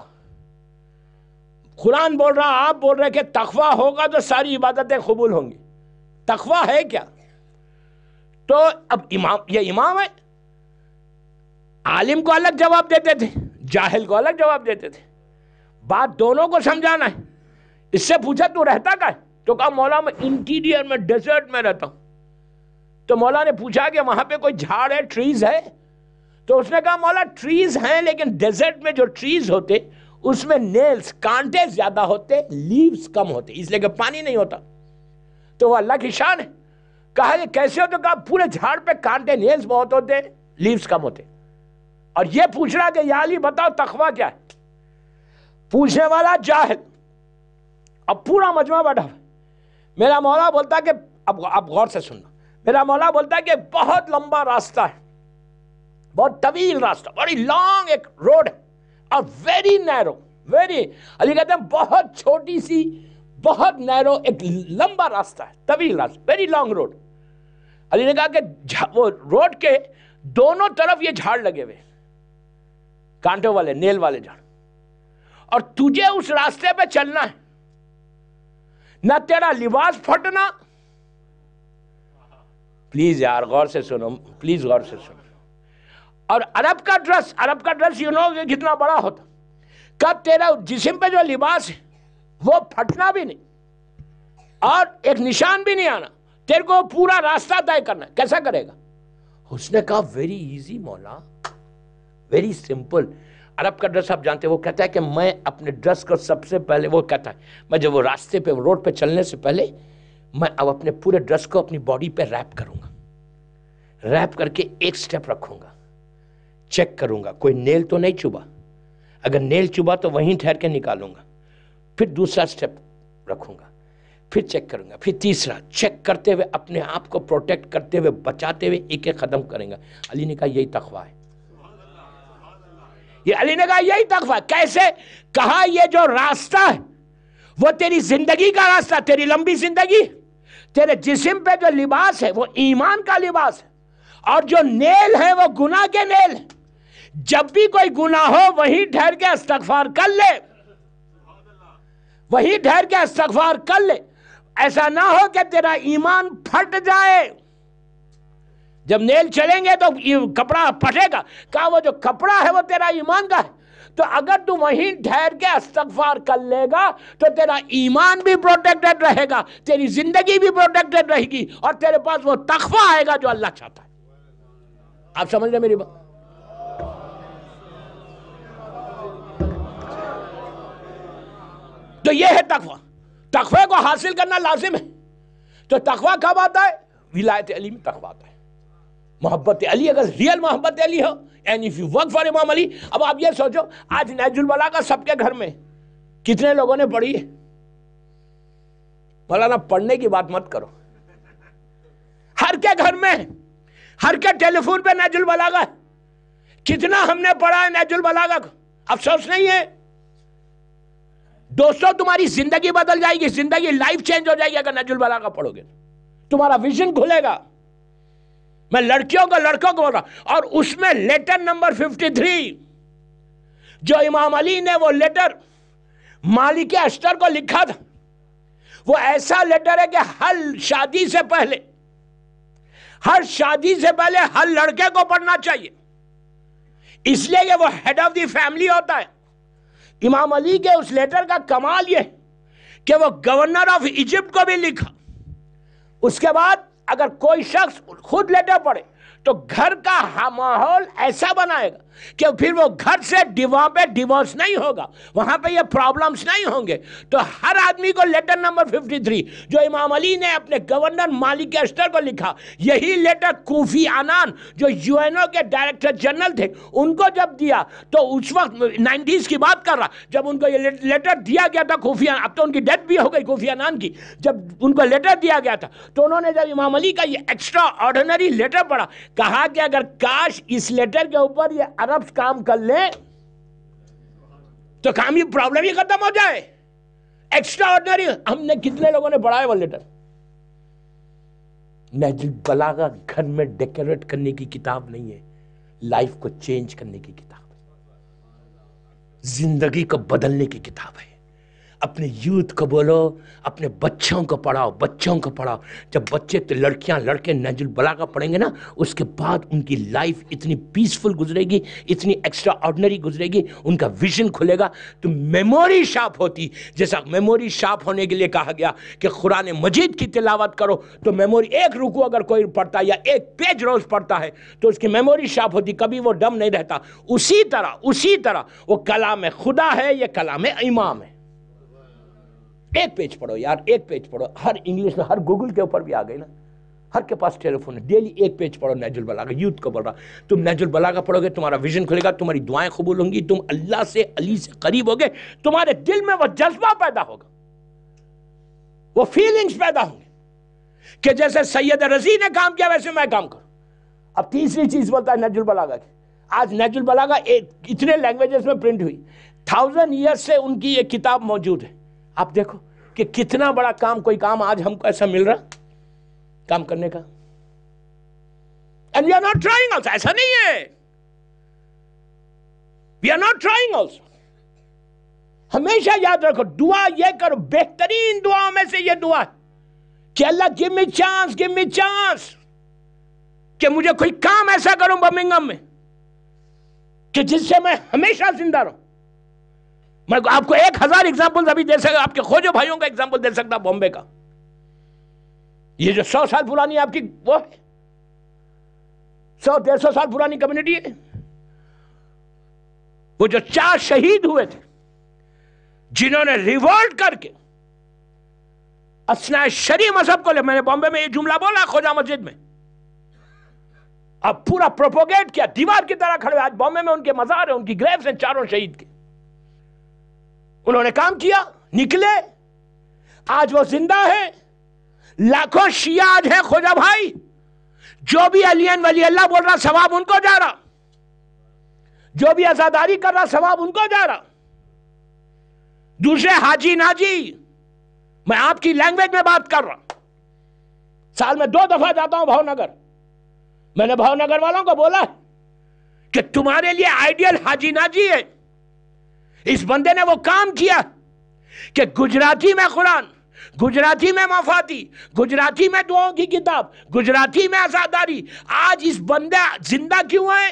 قرآن بول رہا, آپ بول رہے کہ تقوی ہوگا تو ساری عبادتیں قبول ہوں گی. تقوی ہے کیا؟ تو اب یہ امام ہے, عالم کو الگ جواب دیتے تھے, جاہل کو الگ جواب دیتے تھے. بات دونوں کو سمجھانا ہے. اس سے پوچھا تو رہتا کہاں ہے؟ تو کہا مولا میں انٹیریئر میں ڈیزرٹ میں رہتا ہوں. تو مولا نے پوچھا کہ وہاں پہ کوئی جھاڑ ہے, ٹریز ہے؟ تو اس نے کہا مولا ٹریز ہیں, لیکن ڈیزرٹ میں جو ٹریز ہوتے اس میں نیلز, کانٹے زیادہ ہوتے, لیوز کم ہوتے, اس لیے کہ پانی نہیں ہوتا. تو وہ اللہ کی شان ہے. کہا یہ کیسے ہو؟ تو کہا پورے جھاڑ پہ کانٹے, نیلز بہت ہوتے, لیوز کم ہوتے. اور یہ پوچھ رہا کہ یا علی بتاؤ تقوی کیا ہے. پوچھنے والا جاہل, اب پورا مجمع بیٹھا ہوا. میرا مولا بولتا کہ اب غور سے سننا, میرا مولا بولتا ہے کہ بہت لمبا راستہ ہے, بہت طویل راستہ, بڑی لانگ ایک روڈ ہے, اور ویری نیرو, علی کہتے ہیں بہت چھوٹی سی, بہت نیرو ایک لمبا راستہ ہے, طویل راستہ, ویری لانگ روڈ. علی نے کہا کہ وہ روڈ کے دونوں طرف یہ جھاڑ لگے ہوئے, کانٹوں والے, نیل والے جھاڑ, اور تجھے اس راستے پہ چلنا ہے, نہ تیرا لباس پھٹنا. پلیز یار غور سے سنو, پلیز غور سے سنو. اور عرب کا ڈریس یو نو کتنا بڑا ہوتا, کب تیرا جسم پہ جو لباس ہے وہ پھٹنا بھی نہیں اور ایک نشان بھی نہیں آنا, تیرے کو پورا راستہ طے کرنا ہے. کیسا کرے گا؟ اس نے کہا ویری ایزی مولا, ویری سمپل. عرب کا ڈریس آپ جانتے ہیں, وہ کہتا ہے کہ میں اپنے ڈریس کو سب سے پہلے, وہ کہتا ہے میں جب وہ راستے پہ روڈ پہ چلنے سے پہلے میں اب اپنے پورے ڈریس کو اپنی باڈی پہ ریپ کروں گا, ریپ کر کے ایک سٹیپ رکھوں گا, چیک کروں گا کوئی نیل تو نہیں چبھا, اگر نیل چبھا تو وہیں ٹھہر کے نکالوں گا, پھر دوسرا سٹیپ رکھوں گا, پھر چیک کروں گا, پھر تیسرا, چیک کرتے ہوئے اپنے آپ کو پروٹیکٹ کرتے ہوئے, بچاتے ہوئے ایک ایک قدم کریں گا. علی نے کہا یہی تقوی ہے. یہ علی نے کہا یہی تقوی. کیسے؟ کہا یہ جو راستہ ہے وہ تیری زندگی کا راستہ, تیری لمبی زندگی, تیرے جسم پہ جو لباس ہے وہ ایمان کا لباس ہے, اور جو نیل ہے وہ گناہ کے نیل ہے. جب بھی کوئی گناہ ہو وہیں ٹھہر کے استغفار کر لے, وہیں ٹھہر کے استغفار کر لے. ایسا نہ ہو کہ تیرا ایمان پھٹ جائے. جب نیل چلیں گے تو کپڑا پھٹے گا. کہا وہ جو کپڑا ہے وہ تیرا ایمان کا ہے, تو اگر تو وہیں ٹھہر کے استغفار کر لے گا تو تیرا ایمان بھی پروٹیکٹڈ رہے گا, تیری زندگی بھی پروٹیکٹڈ رہے گی, اور تیرے پاس وہ تقوی آئے گا جو اللہ چاہتا ہے. آپ سمجھ رہے میری بات؟ تو یہ ہے تقوی. تقوی کو حاصل کرنا لازم ہے. تو تقوی کب آتا ہے؟ ولایت علی میں تقوی آتا ہے, محبت علی. اگر ریئل محبت علی ہو, and if you work for imam Ali. اب آپ یہ سوچو, آج نہج البلاغہ سب کے گھر میں کتنے لوگوں نے پڑھی ہے؟ مولانا پڑھنے کی بات مت کرو, ہر کے گھر میں, ہر کے ٹیلی فون پہ نہج البلاغہ ہے. کتنا ہم نے پڑھا ہے نہج البلاغہ کو؟ افسوس نہیں ہے دوستو, تمہاری زندگی بدل جائے گی, زندگی لائف چینج ہو جائے گی اگر نہج البلاغہ پڑھو گے. تمہارا ویژن کھلے گا. میں لڑکیوں کو لڑکوں کو بول رہا, اور اس میں لیٹر نمبر 53 جو امام علی نے وہ لیٹر مالک اشتر کو لکھا تھا, وہ ایسا لیٹر ہے کہ ہر شادی سے پہلے, ہر شادی سے پہلے ہر لڑکے کو پڑھنا چاہیے، اس لیے کہ وہ ہیڈ آف دی فیملی ہوتا ہے۔ امام علی کے اس لیٹر کا کمال یہ کہ وہ گورنر آف ایجپٹ کو بھی لکھا، اس کے بعد اگر کوئی شخص خود لیٹر پڑھے تو گھر کا ماحول ایسا بنائے گا کہ پھر وہ گھر سے وہاں پہ ڈیورس نہیں ہوگا، وہاں پہ یہ پرابلمز نہیں ہوں گے۔ تو ہر آدمی کو لیٹر نمبر 53 جو امام علی نے اپنے گورنر مالک اشتر کو لکھا، یہی لیٹر کوفی عنان جو یو این او کے ڈائریکٹر جنرل تھے ان کو جب دیا، تو اس وقت 90s کی بات کر رہا، جب ان کو یہ لیٹر دیا گیا تھا کوفی عنان، اب تو ان کی ڈیتھ بھی ہو گئی کوفی عنان کی، جب ان کو لیٹر دیا گیا تھا تو انہوں نے جب امام علی کا یہ ایکسٹرا آرڈنری لیٹر پڑھا، کہا کہ اگر کاش اس لیٹر کے اوپر یہ عرب کام کر لیں تو کام، یہ پرابلم ہی ختم ہو جائے۔ ایکسٹرا آرڈنری، ہم نے کتنے لوگوں نے پڑھا ہے وہ لیٹر؟ نہج البلاغہ گھر میں ڈیکوریٹ کرنے کی کتاب نہیں ہے، لائف کو چینج کرنے کی کتاب ہے، زندگی کو بدلنے کی کتاب ہے۔ اپنے یوتھ کو بولو، اپنے بچوں کو پڑھاؤ، بچوں کو پڑھاؤ۔ جب بچے لڑکیاں لڑکے نہج البلاغہ پڑھیں گے نا، اس کے بعد ان کی لائف اتنی پیسفل گزرے گی، اتنی ایکسٹرا آرڈنری گزرے گی، ان کا ویژن کھلے گا۔ تو میموری شارپ ہوتی، جیسا میموری شارپ ہونے کے لیے کہا گیا کہ قرآن مجید کی تلاوت کرو، تو میموری ایک رکوع اگر کوئی پڑھتا ہے یا ایک پیج روز پڑھتا ہے تو اس کی میموری شارپ ہوتی، کبھی وہ ڈم نہیں رہتا۔ اسی طرح وہ کلام خدا ہے، یہ کلام امام ہے۔ ایک پیج پڑھو یار، ایک پیج پڑھو، ہر انگلش میں، ہر گوگل کے اوپر بھی آ گئی نا، ہر کے پاس ٹیلی فون ہے، ڈیلی ایک پیج پڑھو نہج البلاغہ۔ یوتھ کو بول رہا، تم نہج البلاغہ پڑھو گے، تمہارا ویژن کھلے گا، تمہاری دعائیں قبول ہوں گی، تم اللہ سے، علی سے قریب ہوگے، تمہارے دل میں وہ جذبہ پیدا ہوگا، وہ فیلنگز پیدا ہوں گے کہ جیسے سید رضی نے کام کیا ویسے میں کام کروں۔ اب تیسری چیز بولتا ہے نہج البلاغہ کی، آج نہج البلاغہ اتنے لینگویجز میں پرنٹ ہوئی، 1000 ایئرز سے ان کی یہ کتاب موجود ہے۔ آپ دیکھو کہ کتنا بڑا کام، کوئی کام آج ہم کو ایسا مل رہا کام کرنے کا، and we are not trying also، ایسا نہیں ہے، we are not trying also۔ ہمیشہ یاد رکھو، دعا یہ کرو، بہترین دعاؤں میں سے یہ دعا ہے کہ اللہ give me chance کہ مجھے کوئی کام ایسا کروں برمنگھم میں کہ جس سے میں ہمیشہ زندہ رہوں۔ میں آپ کو 1000 ایگزامپل ابھی دے سکتا، آپ کے خوجو بھائیوں کا ایگزامپل دے سکتا، بامبے کا، یہ جو 100 سال پرانی آپ کی وہ ہے، 100-150 سال پرانی کمیونٹی ہے، وہ جو 4 شہید ہوئے تھے جنہوں نے ریولٹ کر کے اثناء شرعی مذہب کو لے، میں نے بامبے میں یہ جملہ بولا خوجہ مسجد میں، اب پورا پروپوگیٹ کیا، دیوار کی طرح کھڑے، آج بامبے میں ان کے مزار ہیں، ان کی گریوز ہیں 4 شہید کے، انہوں نے کام کیا، نکلے، آج وہ زندہ ہے۔ لاکھوں شیعہ آج ہیں خوجہ بھائی، جو بھی علین ولی اللہ بول رہا ثواب ان کو جا رہا، جو بھی عزاداری کر رہا ثواب ان کو جا رہا۔ دوسرے حاجی ناجی، میں آپ کی لینگویج میں بات کر رہا، سال میں 2 دفعہ جاتا ہوں بھاؤ نگر، میں نے بھاؤ نگر والوں کو بولا کہ تمہارے لیے آئیڈیل حاجی ناجی ہے۔ اس بندے نے وہ کام کیا کہ گجراتی میں قرآن، گجراتی میں مفادی، گجراتی میں دعاؤں کی کتاب، گجراتی میں عزاداری۔ آج اس بندہ زندہ کیوں ہے؟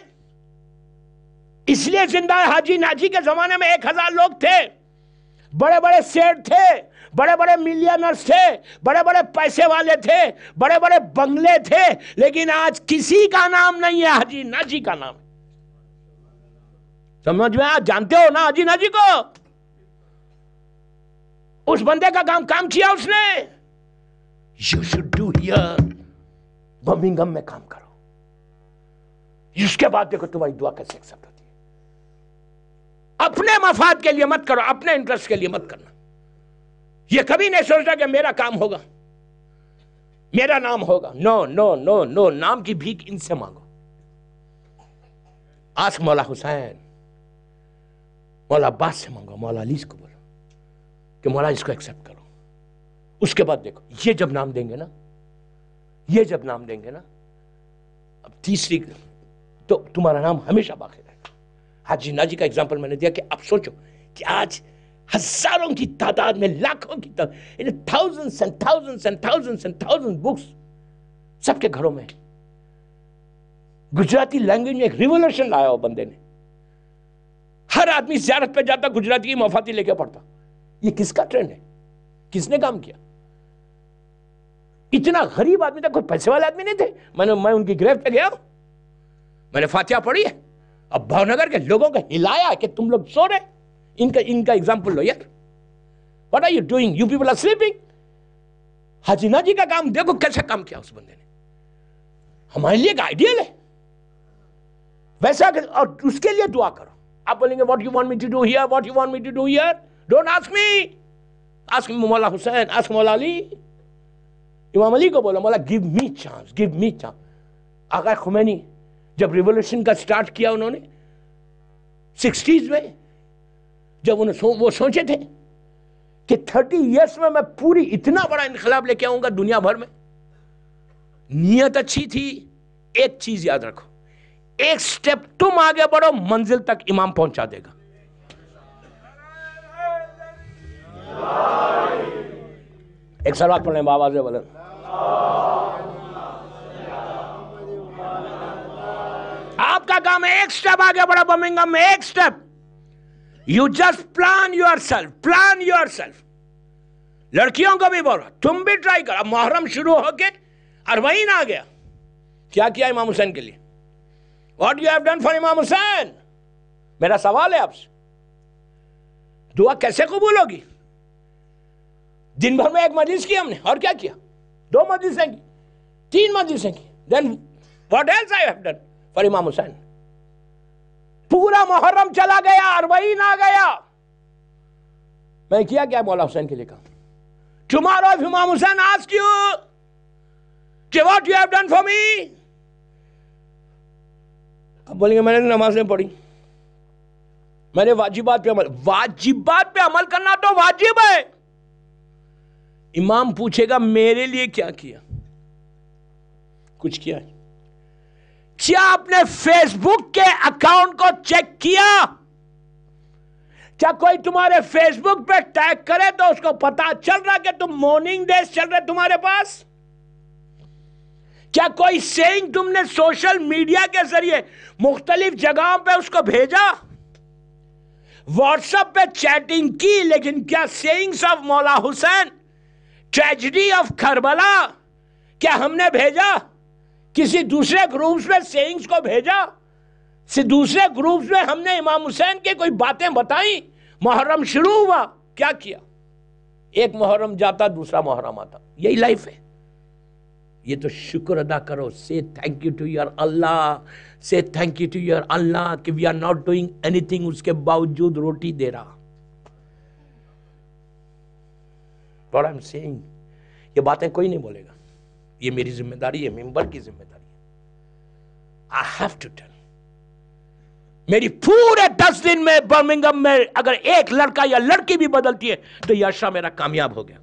اس لیے زندہ ہے، حاجی ناجی کے زمانے میں 1000 لوگ تھے، بڑے بڑے سیٹ تھے، بڑے بڑے ملینرز تھے، بڑے بڑے پیسے والے تھے، بڑے بڑے بنگلے تھے، لیکن آج کسی کا نام نہیں ہے، حاجی ناجی کا نام ہے۔ سمجھ میں آپ جانتے ہو نا حاجی ناجی کو؟ اس بندے کا کام کیا اس نے۔ You should do here، Birmingham میں کام کرو، اس کے بعد دیکھو تمہاری دعا کیسے ایکسپٹ ہوتی ہے۔ اپنے مفاد کے لیے مت کرو، اپنے انٹرسٹ کے لیے مت کرنا۔ یہ کبھی نہیں سوچتا کہ میرا کام ہوگا، میرا نام ہوگا، نو نو نو نو، نام کی بھیک ان سے مانگو۔ آسک مولا حسین، مولا عباس سے مانگو، مولا علی کو بولو کہ مولا اس کو ایکسپٹ کرو۔ اس کے بعد دیکھو یہ جب نام دیں گے نا، یہ جب نام دیں گے نا، اب تیسری تو تمہارا نام ہمیشہ باقی رہے گا۔ حاجی ناجی کا ایگزامپل میں نے دیا کہ اب سوچو کہ آج ہزاروں کی تعداد میں، لاکھوں کی تعداد، thousands and thousands and thousands and thousands books سب کے گھروں میں، گجراتی لینگویج میں ایک ریولوشن لایا وہ بندے نے. ہر آدمی زیارت پہ جاتا گجراتی کی مفادی لے کے پڑھتا. یہ کس کا ٹرینڈ ہے؟ کس نے کام کیا؟ اتنا غریب آدمی تھا, کوئی پیسے والے آدمی نہیں تھے. میں ان کی گریف پہ گیا, میں نے فاتحہ پڑھی ہے, اب بھاؤ نگر کے لوگوں کو ہلایا کہ تم لوگ سو رہے. ان کا ایگزامپل لو یار. What are you doing? You people are sleeping. حاجی ناجی کا کام دیکھو کیسے کام کیا اس بندے نے. ہمارے لیے ایک آئیڈیل ہے ویسا, اور اس کے لیے دعا کرو. آپ بولیں گے what you want me to do here, what you want me to do here, don't ask me. Ask مولا حسین, ask مولا علی. امام علی کو بولا مولا give me chance, give me chance. آقا خمینی جب ریولوشن کا سٹارٹ کیا انہوں نے 60s میں, جب وہ سوچے تھے کہ 30 ایئرس میں پوری اتنا بڑا انقلاب لے کے آؤں گا دنیا بھر میں, نیت اچھی تھی. ایک چیز یاد رکھو, ایک سٹیپ تم آگے بڑھو منزل تک امام پہنچا دے گا. ایک صلوات پڑھ لیں بآواز بلند. آپ کا کام ہے ایک سٹیپ آگے بڑھو برمنگھم میں, ایک step. You just plan yourself, plan yourself. لڑکیوں کو بھی بولو تم بھی ٹرائی کرو. اب محرم شروع ہو کے اربعین آ گیا, کیا کیا امام حسین کے لیے؟ What you have done for امام حسین؟ میرا سوال ہے آپ سے, دعا کیسے قبول ہوگی؟ دن بھر میں ایک مجلس کی ہم نے, اور کیا کیا؟ 2 مجلسیں کی, 3 مجلسیں کی. Then what else I have done for امام حسین؟ پورا محرم چلا گیا, اربعین آ گیا, میں کیا کیا مولا حسین کے لیے کہا. Tomorrow if امام حسین ask you کہ what you have done for me, اب بولیں گے میں نے نمازیں پڑھی, میں نے واجبات پہ عمل کرنا تو واجب ہے. امام پوچھے گا میرے لیے کیا کیا؟ کچھ کیا ہے؟ کیا آپ نے فیس بک کے اکاؤنٹ کو چیک کیا؟ کیا کوئی تمہارے فیس بک پہ ٹیگ کرے تو اس کو پتا چل رہا کہ تم مارننگ ڈیز چل رہے تمہارے پاس؟ کیا کوئی سیئنگ تم نے سوشل میڈیا کے ذریعے مختلف جگہوں پہ اس کو بھیجا؟ واٹس ایپ پہ چیٹنگ کی, لیکن کیا سیئنگز آف مولا حسین, ٹریجڈی آف کربلا, کیا ہم نے بھیجا؟ کسی دوسرے گروپس میں سیئنگز کو بھیجا؟ دوسرے گروپس میں ہم نے امام حسین کے کوئی باتیں بتائیں؟ محرم شروع ہوا, کیا کیا؟ ایک محرم جاتا دوسرا محرم آتا. یہی لائف ہے. یہ تو شکر ادا کرو. say thank you to your Allah, say thank you to your Allah کہ we are not doing anything, اس کے باوجود روٹی دے رہا. What I'm saying, یہ باتیں کوئی نہیں بولے گا, یہ میری ذمہ داری ہے, ممبر کی ذمہ داری ہے. I have to tell. میری پورے 10 دن میں برمنگھم میں اگر ایک لڑکا یا لڑکی بھی بدلتی ہے تو یہ عرصہ میرا کامیاب ہو گیا.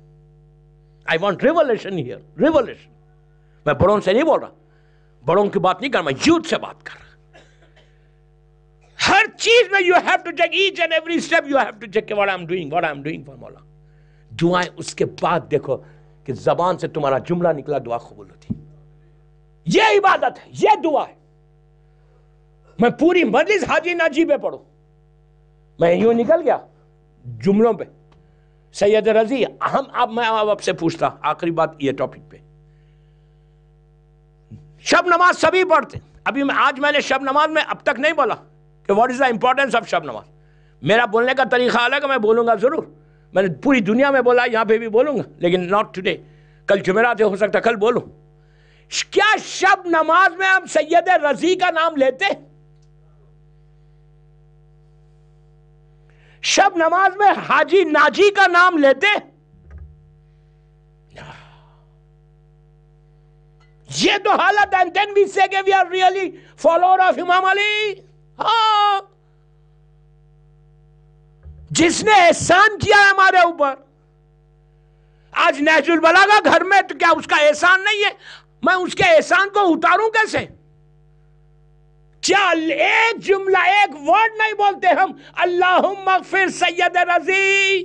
I want revolution here, revolution. میں بڑوں سے نہیں بول رہا, بڑوں کی بات نہیں کر رہا, میں یوتھ سے بات کر رہا. ہر چیز میں you have to check each and every step, you have to check what I'm doing for مولا. دعائیں اس کے بعد دیکھو کہ زبان سے تمہارا جملہ نکلا, دعا قبول ہوتی. یہ عبادت ہے, یہ دعا ہے. میں پوری مجلس حاجی ناجی پہ پڑھوں, میں یوں نکل گیا جملوں پہ. سید رضی, میں آپ سے پوچھتا آخری بات یہ ٹاپک پہ. شب نماز سبھی پڑھتے. ابھی آج میں نے شب نماز میں اب تک نہیں بولا کہ what is the importance of شب نماز. میرا بولنے کا طریقہ الگ ہے, میں بولوں گا ضرور. میں نے پوری دنیا میں بولا, یہاں پہ بھی بولوں گا, لیکن ناٹ ٹوڈے. کل جمعرات ہو سکتا کل بولوں. کیا شب نماز میں ہم سید رضی کا نام لیتے؟ شب نماز میں حاجی ناجی کا نام لیتے؟ یہ تو حالت ہے. then we say کہ we are really follower of امام علی. ہاں, جس نے احسان کیا ہے ہمارے اوپر. آج نہج البلاغہ گھر میں تو کیا اس کا احسان نہیں ہے؟ میں اس کے احسان کو اتاروں کیسے؟ کیا ایک جملہ, ایک ورڈ نہیں بولتے ہم اللہم اغفر سید رضی,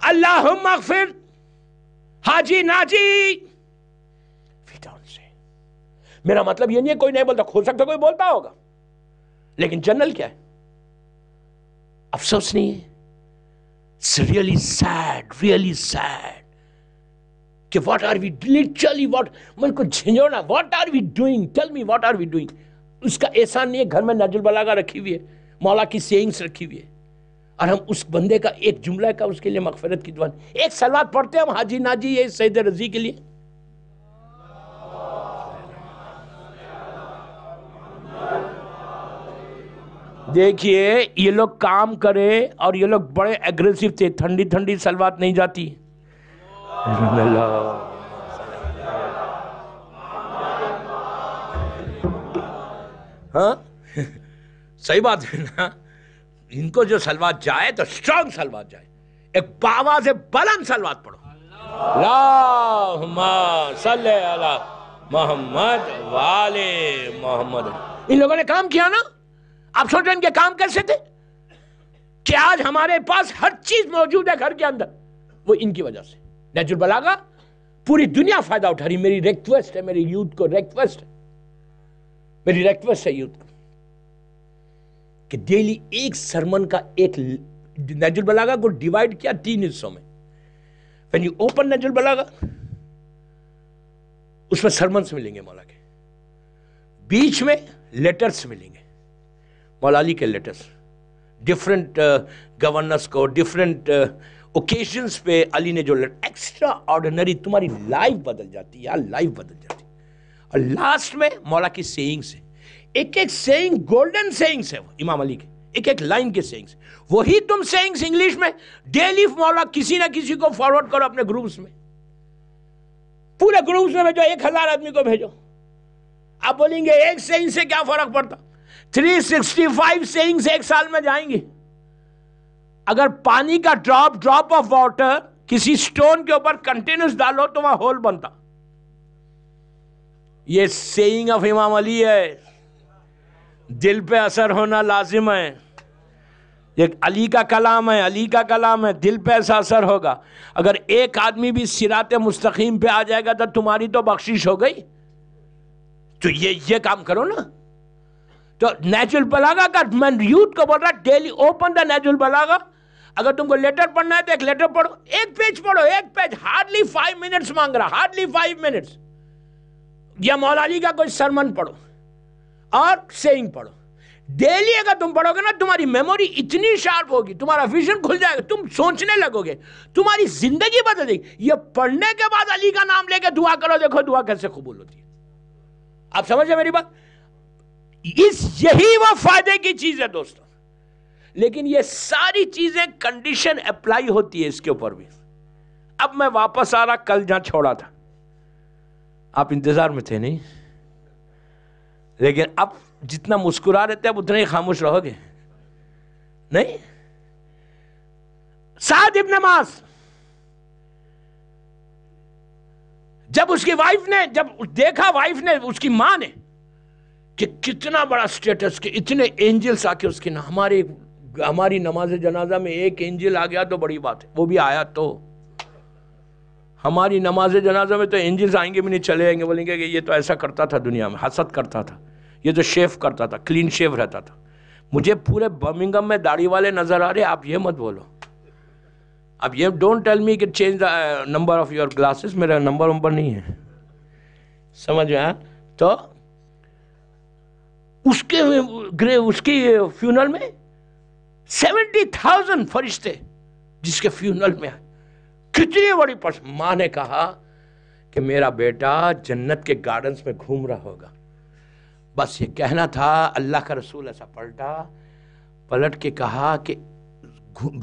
اللہم اغفر حاجی ناجی؟ میرا مطلب یہ نہیں ہے کوئی نہیں بولتا، ہو سکتا کوئی بولتا ہوگا، لیکن جنرل کیا ہے؟ افسوس نہیں ہے. It's really sad کہ what are we literally من کو جھنجھوڑنا، what are we doing, tell me what are we doing. اس کا احسان نہیں ہے گھر میں نہج البلاغہ رکھی ہوئی ہے، مولا کی سیئنگز رکھی ہوئی ہے، اور ہم اس بندے کا ایک جملہ کا اس کے لیے مغفرت کی دعا، ایک صلوات پڑھتے ہیں ہم حاجی ناجی یہ سید رضی کے لیے. دیکھیے یہ لوگ کام کرے اور یہ لوگ بڑے ایگریسو تھے، ٹھنڈی ٹھنڈی صلوات نہیں جاتی. ہاں صحیح بات ہے نا. ان کو جو صلوات جائے تو اسٹرانگ صلوات جائے، ایک باواز بلند صلوات پڑھو، اللہم صلی علی محمد وآل محمد. ان لوگوں نے کام کیا نا. آپ سوچ رہے ہیں ان کے کام کیسے تھے کہ آج ہمارے پاس ہر چیز موجود ہے گھر کے اندر، وہ ان کی وجہ سے. نہج البلاغہ پوری دنیا فائدہ اٹھا رہی. میری ریکویسٹ ہے، میری یوتھ کو ریکویسٹ ہے، میری ریکویسٹ ہے یوتھ کو کہ ڈیلی ایک سرمن کا ایک نہج البلاغہ کو ڈیوائیڈ کیا 3 حصوں میں. when you open نہج البلاغہ اس میں سرمنس ملیں گے مولا کے، بیچ میں لیٹرز ملیں گے مولا علی کے لیٹرز، ڈیفرنٹ گورنرز کو ڈیفرنٹ اوکیشنز پہ علی نے جو ایکسٹرا آرڈینری، تمہاری لائف بدل جاتی ہے یار، لائف بدل جاتی ہے. اور لاسٹ میں مولا کی سیئنگز ہیں، ایک ایک سیئنگ گولڈن سیئنگز ہے امام علی کے، ایک ایک لائن کے سیئنگز. وہی تم سیئنگز انگلش میں ڈیلی مولا کسی نہ کسی کو فارورڈ کرو اپنے گروپس میں، پورے گروپس میں بھیجو، 1000 آدمی کو بھیجو. آپ بولیں گے ایک سیئنگ سے کیا فرق پڑتا؟ 365 سیئنگز ایک سال میں جائیں گی. اگر پانی کا ڈراپ آف واٹر کسی سٹون کے اوپر کنٹینیوس ڈالو تو وہاں ہول بنتا. یہ سیئنگ آف امام علی ہے، دل پہ اثر ہونا لازم ہے. یہ علی کا کلام ہے، علی کا کلام ہے، دل پہ ایسا اثر ہوگا. اگر ایک آدمی بھی صراط مستقیم پہ آ جائے گا تو تمہاری تو بخشش ہو گئی. تو یہ کام کرو نا. تو نہج البلاغہ کا میں یوتھ کو بول رہا ڈیلی اوپن دا نہج البلاغہ. اگر تم کو لیٹر پڑھنا ہے تو ایک لیٹر پڑھو، ایک پیج پڑھو، ایک پیج، ہارڈلی 5 منٹس مانگ رہا، ہارڈلی 5 منٹس. یا مولا علی کا کوئی سرمن پڑھو اور سیئنگ پڑھو. ڈیلی اگر تم پڑھو گے نا تمہاری میموری اتنی شارپ ہوگی، تمہارا ویژن کھل جائے گا، تم سوچنے لگو گے، تمہاری زندگی بدل جائے گی. یہ پڑھنے کے بعد علی کا نام لے کے دعا کرو، دیکھو دعا کیسے قبول ہوتی ہے. آپ سمجھ رہے میری بات؟ یہی وہ فائدے کی چیز ہے دوستوں. لیکن یہ ساری چیزیں کنڈیشن اپلائی ہوتی ہے اس کے اوپر بھی. اب میں واپس آ رہا کل جہاں چھوڑا تھا، آپ انتظار میں تھے نہیں، لیکن اب جتنا مسکرا رہے تھے اب اتنا ہی خاموش رہو گے نہیں. سعد ابن معاذ، جب اس کی وائف نے، جب دیکھا وائف نے، اس کی ماں نے کہ کتنا بڑا سٹیٹس، کہ اتنے اینجلز آ کے اس کی ہماری نماز جنازہ میں ایک اینجل آ گیا تو بڑی بات ہے. وہ بھی آیا تو ہماری نماز جنازہ میں تو اینجلز آئیں گے بھی نہیں، چلے آئیں گے، بولیں گے کہ یہ تو ایسا کرتا تھا دنیا میں، حسد کرتا تھا، یہ تو شیف کرتا تھا، کلین شیف رہتا تھا. مجھے پورے برمنگھم میں داڑھی والے نظر آ رہے. آپ یہ مت بولو، اب یہ ڈونٹ ٹیل می کہ change the number of your glasses. میرا نمبر نہیں ہے، سمجھ میں آیا؟ تو اس کی فیونل میں 70,000 فرشتے جس کے فیونل میں آئے. کتنی بڑی ماں نے کہا کہ میرا بیٹا جنت کے گارڈنز میں گھوم رہا ہوگا. بس یہ کہنا تھا. اللہ کا رسول ایسا پلٹ کے کہا کہ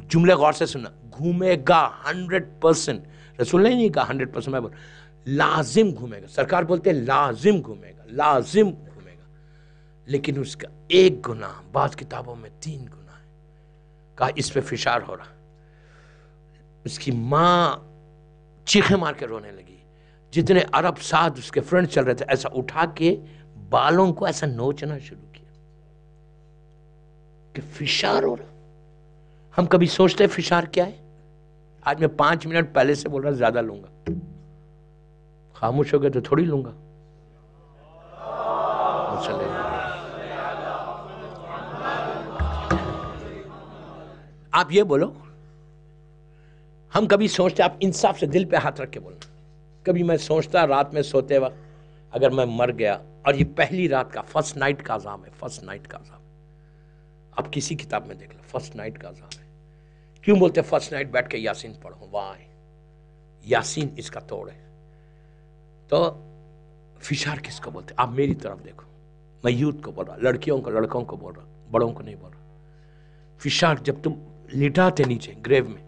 جملے غور سے سننا، گھومے گا 100%. رسول نے نہیں کہا 100%، میں بول لازم گھومے گا. سرکار بولتے لازم گھومے گا، لازم گھومے گا. لیکن اس کا ایک گناہ، بعض کتابوں میں 3 گناہ ہے. کہا اس پہ فشار ہو رہا. اس کی ماں چیخیں مار کے رونے لگی. جتنے عرب ساتھ اس کے فرینڈ چل رہے تھے ایسا اٹھا کے بالوں کو ایسا نوچنا شروع کیا کہ فشار ہو رہا. ہم کبھی سوچتے ہیں فشار کیا ہے؟ آج میں 5 منٹ پہلے سے بول رہا زیادہ لوں گا. خاموش ہو گئے تو تھوڑی لوں گا. صلی اللہ علیہ وسلم۔ آپ یہ بولو، ہم کبھی سوچتے، آپ انصاف سے دل پہ ہاتھ رکھ کے بولنا، کبھی میں سوچتا رات میں سوتے وقت اگر میں مر گیا، اور یہ پہلی رات کا فرسٹ نائٹ کا عذاب ہے، فرسٹ نائٹ کا عذاب، آپ کسی کتاب میں دیکھ لو، فرسٹ نائٹ کا عذاب ہے۔ کیوں بولتے فرسٹ نائٹ بیٹھ کے یاسین پڑھو؟ واہ، یاسین اس کا توڑ ہے۔ تو فشار کس کو بولتے؟ آپ میری طرف دیکھو، میں یوتھ کو بول رہا، لڑکیوں کو، لڑکوں کو بول رہا، بڑوں کو نہیں بول رہا۔ فشار جب تم لٹاتے نیچے گریو میں،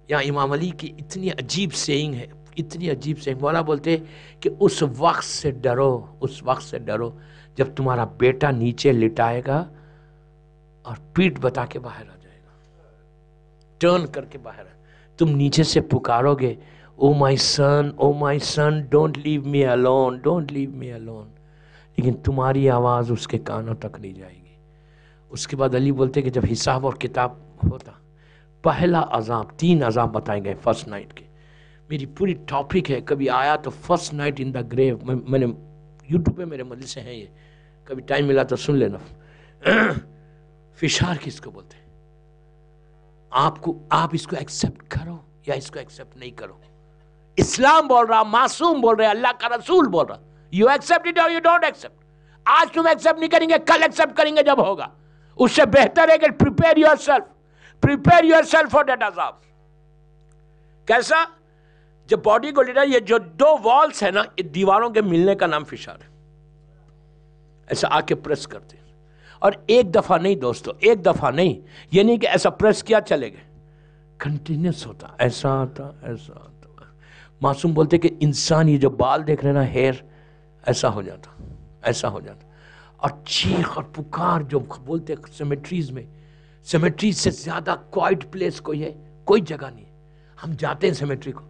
یہاں امام علی کی اتنی عجیب سیئنگ ہے، اتنی عجیب سیئنگ، مولا بولتے کہ اس وقت سے ڈرو، اس وقت سے ڈرو جب تمہارا بیٹا نیچے لٹائے گا اور پیٹ بتا کے باہر آ جائے گا، ٹرن کر کے باہر تم نیچے سے پکارو گے، oh my son don't leave me alone, don't leave me alone, لیکن تمہاری آواز اس کے کانوں تک نہیں جائے گی۔ اس کے بعد علی بولتے کہ جب حساب اور کتاب ہوتا، پہلا عذاب، 3 عذاب بتائے گئے فرسٹ نائٹ کے۔ میری پوری ٹاپک ہے، کبھی آیا تو فرسٹ نائٹ ان دا گریو، میں نے یوٹیوب پہ میرے مجلسیں ہیں، یہ کبھی ٹائم ملا تو سن لینا۔ فشار کس کو بولتے ہیں؟ آپ اس کو ایکسپٹ کرو یا اس کو ایکسپٹ نہیں کرو۔ اسلام بول رہا، معصوم بول رہا، اللہ کا رسول بول رہا، یو ایکسپٹ اٹ اور یو ڈونٹ ایکسپٹ۔ آج تم ایکسپٹ نہیں کریں گے، کل ایکسپٹ کریں گے جب ہوگا۔ اس سے بہتر ہے کہ prepare your self for that عذاب۔ کیسا؟ جب باڈی کو لیٹا، یہ جو 2 والز ہے نا، یہ دیواروں کے ملنے کا نام فشار ہے۔ ایسا آ کے پریس کرتے ہیں، اور ایک دفعہ نہیں دوستو، ایک دفعہ نہیں، یہ نہیں کہ ایسا پریس کیا چلے گئے، کنٹینیوس ہوتا، ایسا آتا، ایسا آتا۔ معصوم بولتے کہ انسان یہ جو بال دیکھ رہے نا، ہیئر، ایسا ہو جاتا، ایسا ہو جاتا، اور چیخ اور پکار جو بولتے سیمیٹریز میں، سیمیٹریز سے زیادہ کوائٹ پلیس کوئی ہے؟ کوئی جگہ نہیں ہے۔ ہم جاتے ہیں سیمیٹری کو،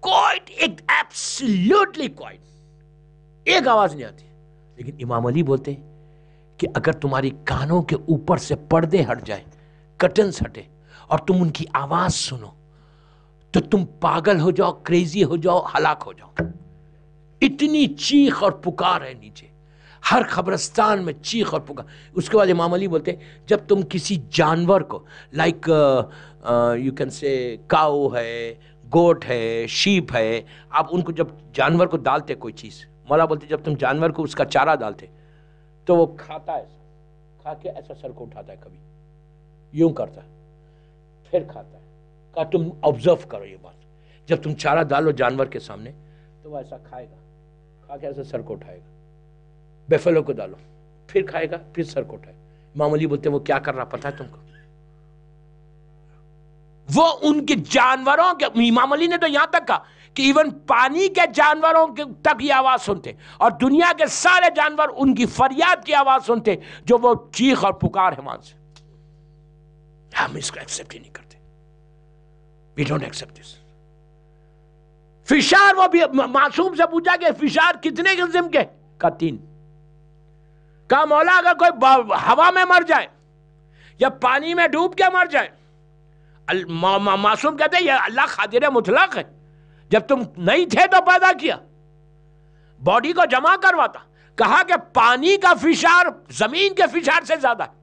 کوائٹ، ایک ایبسلیوٹلی کوائٹ، ایک آواز نہیں آتی۔ لیکن امام علی بولتے ہیں کہ اگر تمہاری کانوں کے اوپر سے پردے ہٹ جائے، کرٹنز ہٹے، اور تم ان کی آواز سنو، تو تم پاگل ہو جاؤ، کریزی ہو جاؤ، ہلاک ہو جاؤ۔ اتنی چیخ اور پکار ہے نیچے، ہر قبرستان میں چیخ اور پکار۔ اس کے بعد امام علی بولتے ہیں جب تم کسی جانور کو، لائک یو کین سے کاؤ ہے، گوٹ ہے، شیپ ہے، آپ ان کو جب جانور کو ڈالتے کوئی چیز، مولا بولتے جب تم جانور کو اس کا چارہ ڈالتے تو وہ کھاتا ہے، کھا کے ایسا سر کو اٹھاتا ہے، کبھی یوں کرتا ہے، پھر کھاتا ہے۔ کہا تم آبزرو کرو یہ بات، جب تم چارہ ڈالو جانور کے سامنے تو وہ ایسا کھائے گا، کھا کے ایسا سر کو اٹھائے گا۔ بیفلو کو ڈالو، پھر کھائے گا، پھر سر کو اٹھائے گا۔ امام علی بولتے ہیں وہ کیا کر رہا پتہ ہے تم کو؟ وہ ان کے جانوروں کے، امام علی نے تو یہاں تک کہا کہ ایون پانی کے جانوروں تک یہ آواز سنتے، اور دنیا کے سارے جانور ان کی فریاد کی آواز سنتے جو وہ چیخ اور پکار ہے وہاں سے۔ ہم اس کو ایکسپٹ ہی نہیں کرتے، we don't accept this۔ فشار، وہ بھی معصوم سے پوچھا کہ فشار کتنے قسم کے؟ کہا 3۔ کہا مولا اگر کوئی ہوا میں مر جائے یا پانی میں ڈوب کے مر جائے، معصوم کہتے ہیں یہ اللہ قادر مطلق ہے، جب تم نہیں تھے تو پیدا کیا، باڈی کو جمع کرواتا۔ کہا کہ پانی کا فشار زمین کے فشار سے زیادہ ہے۔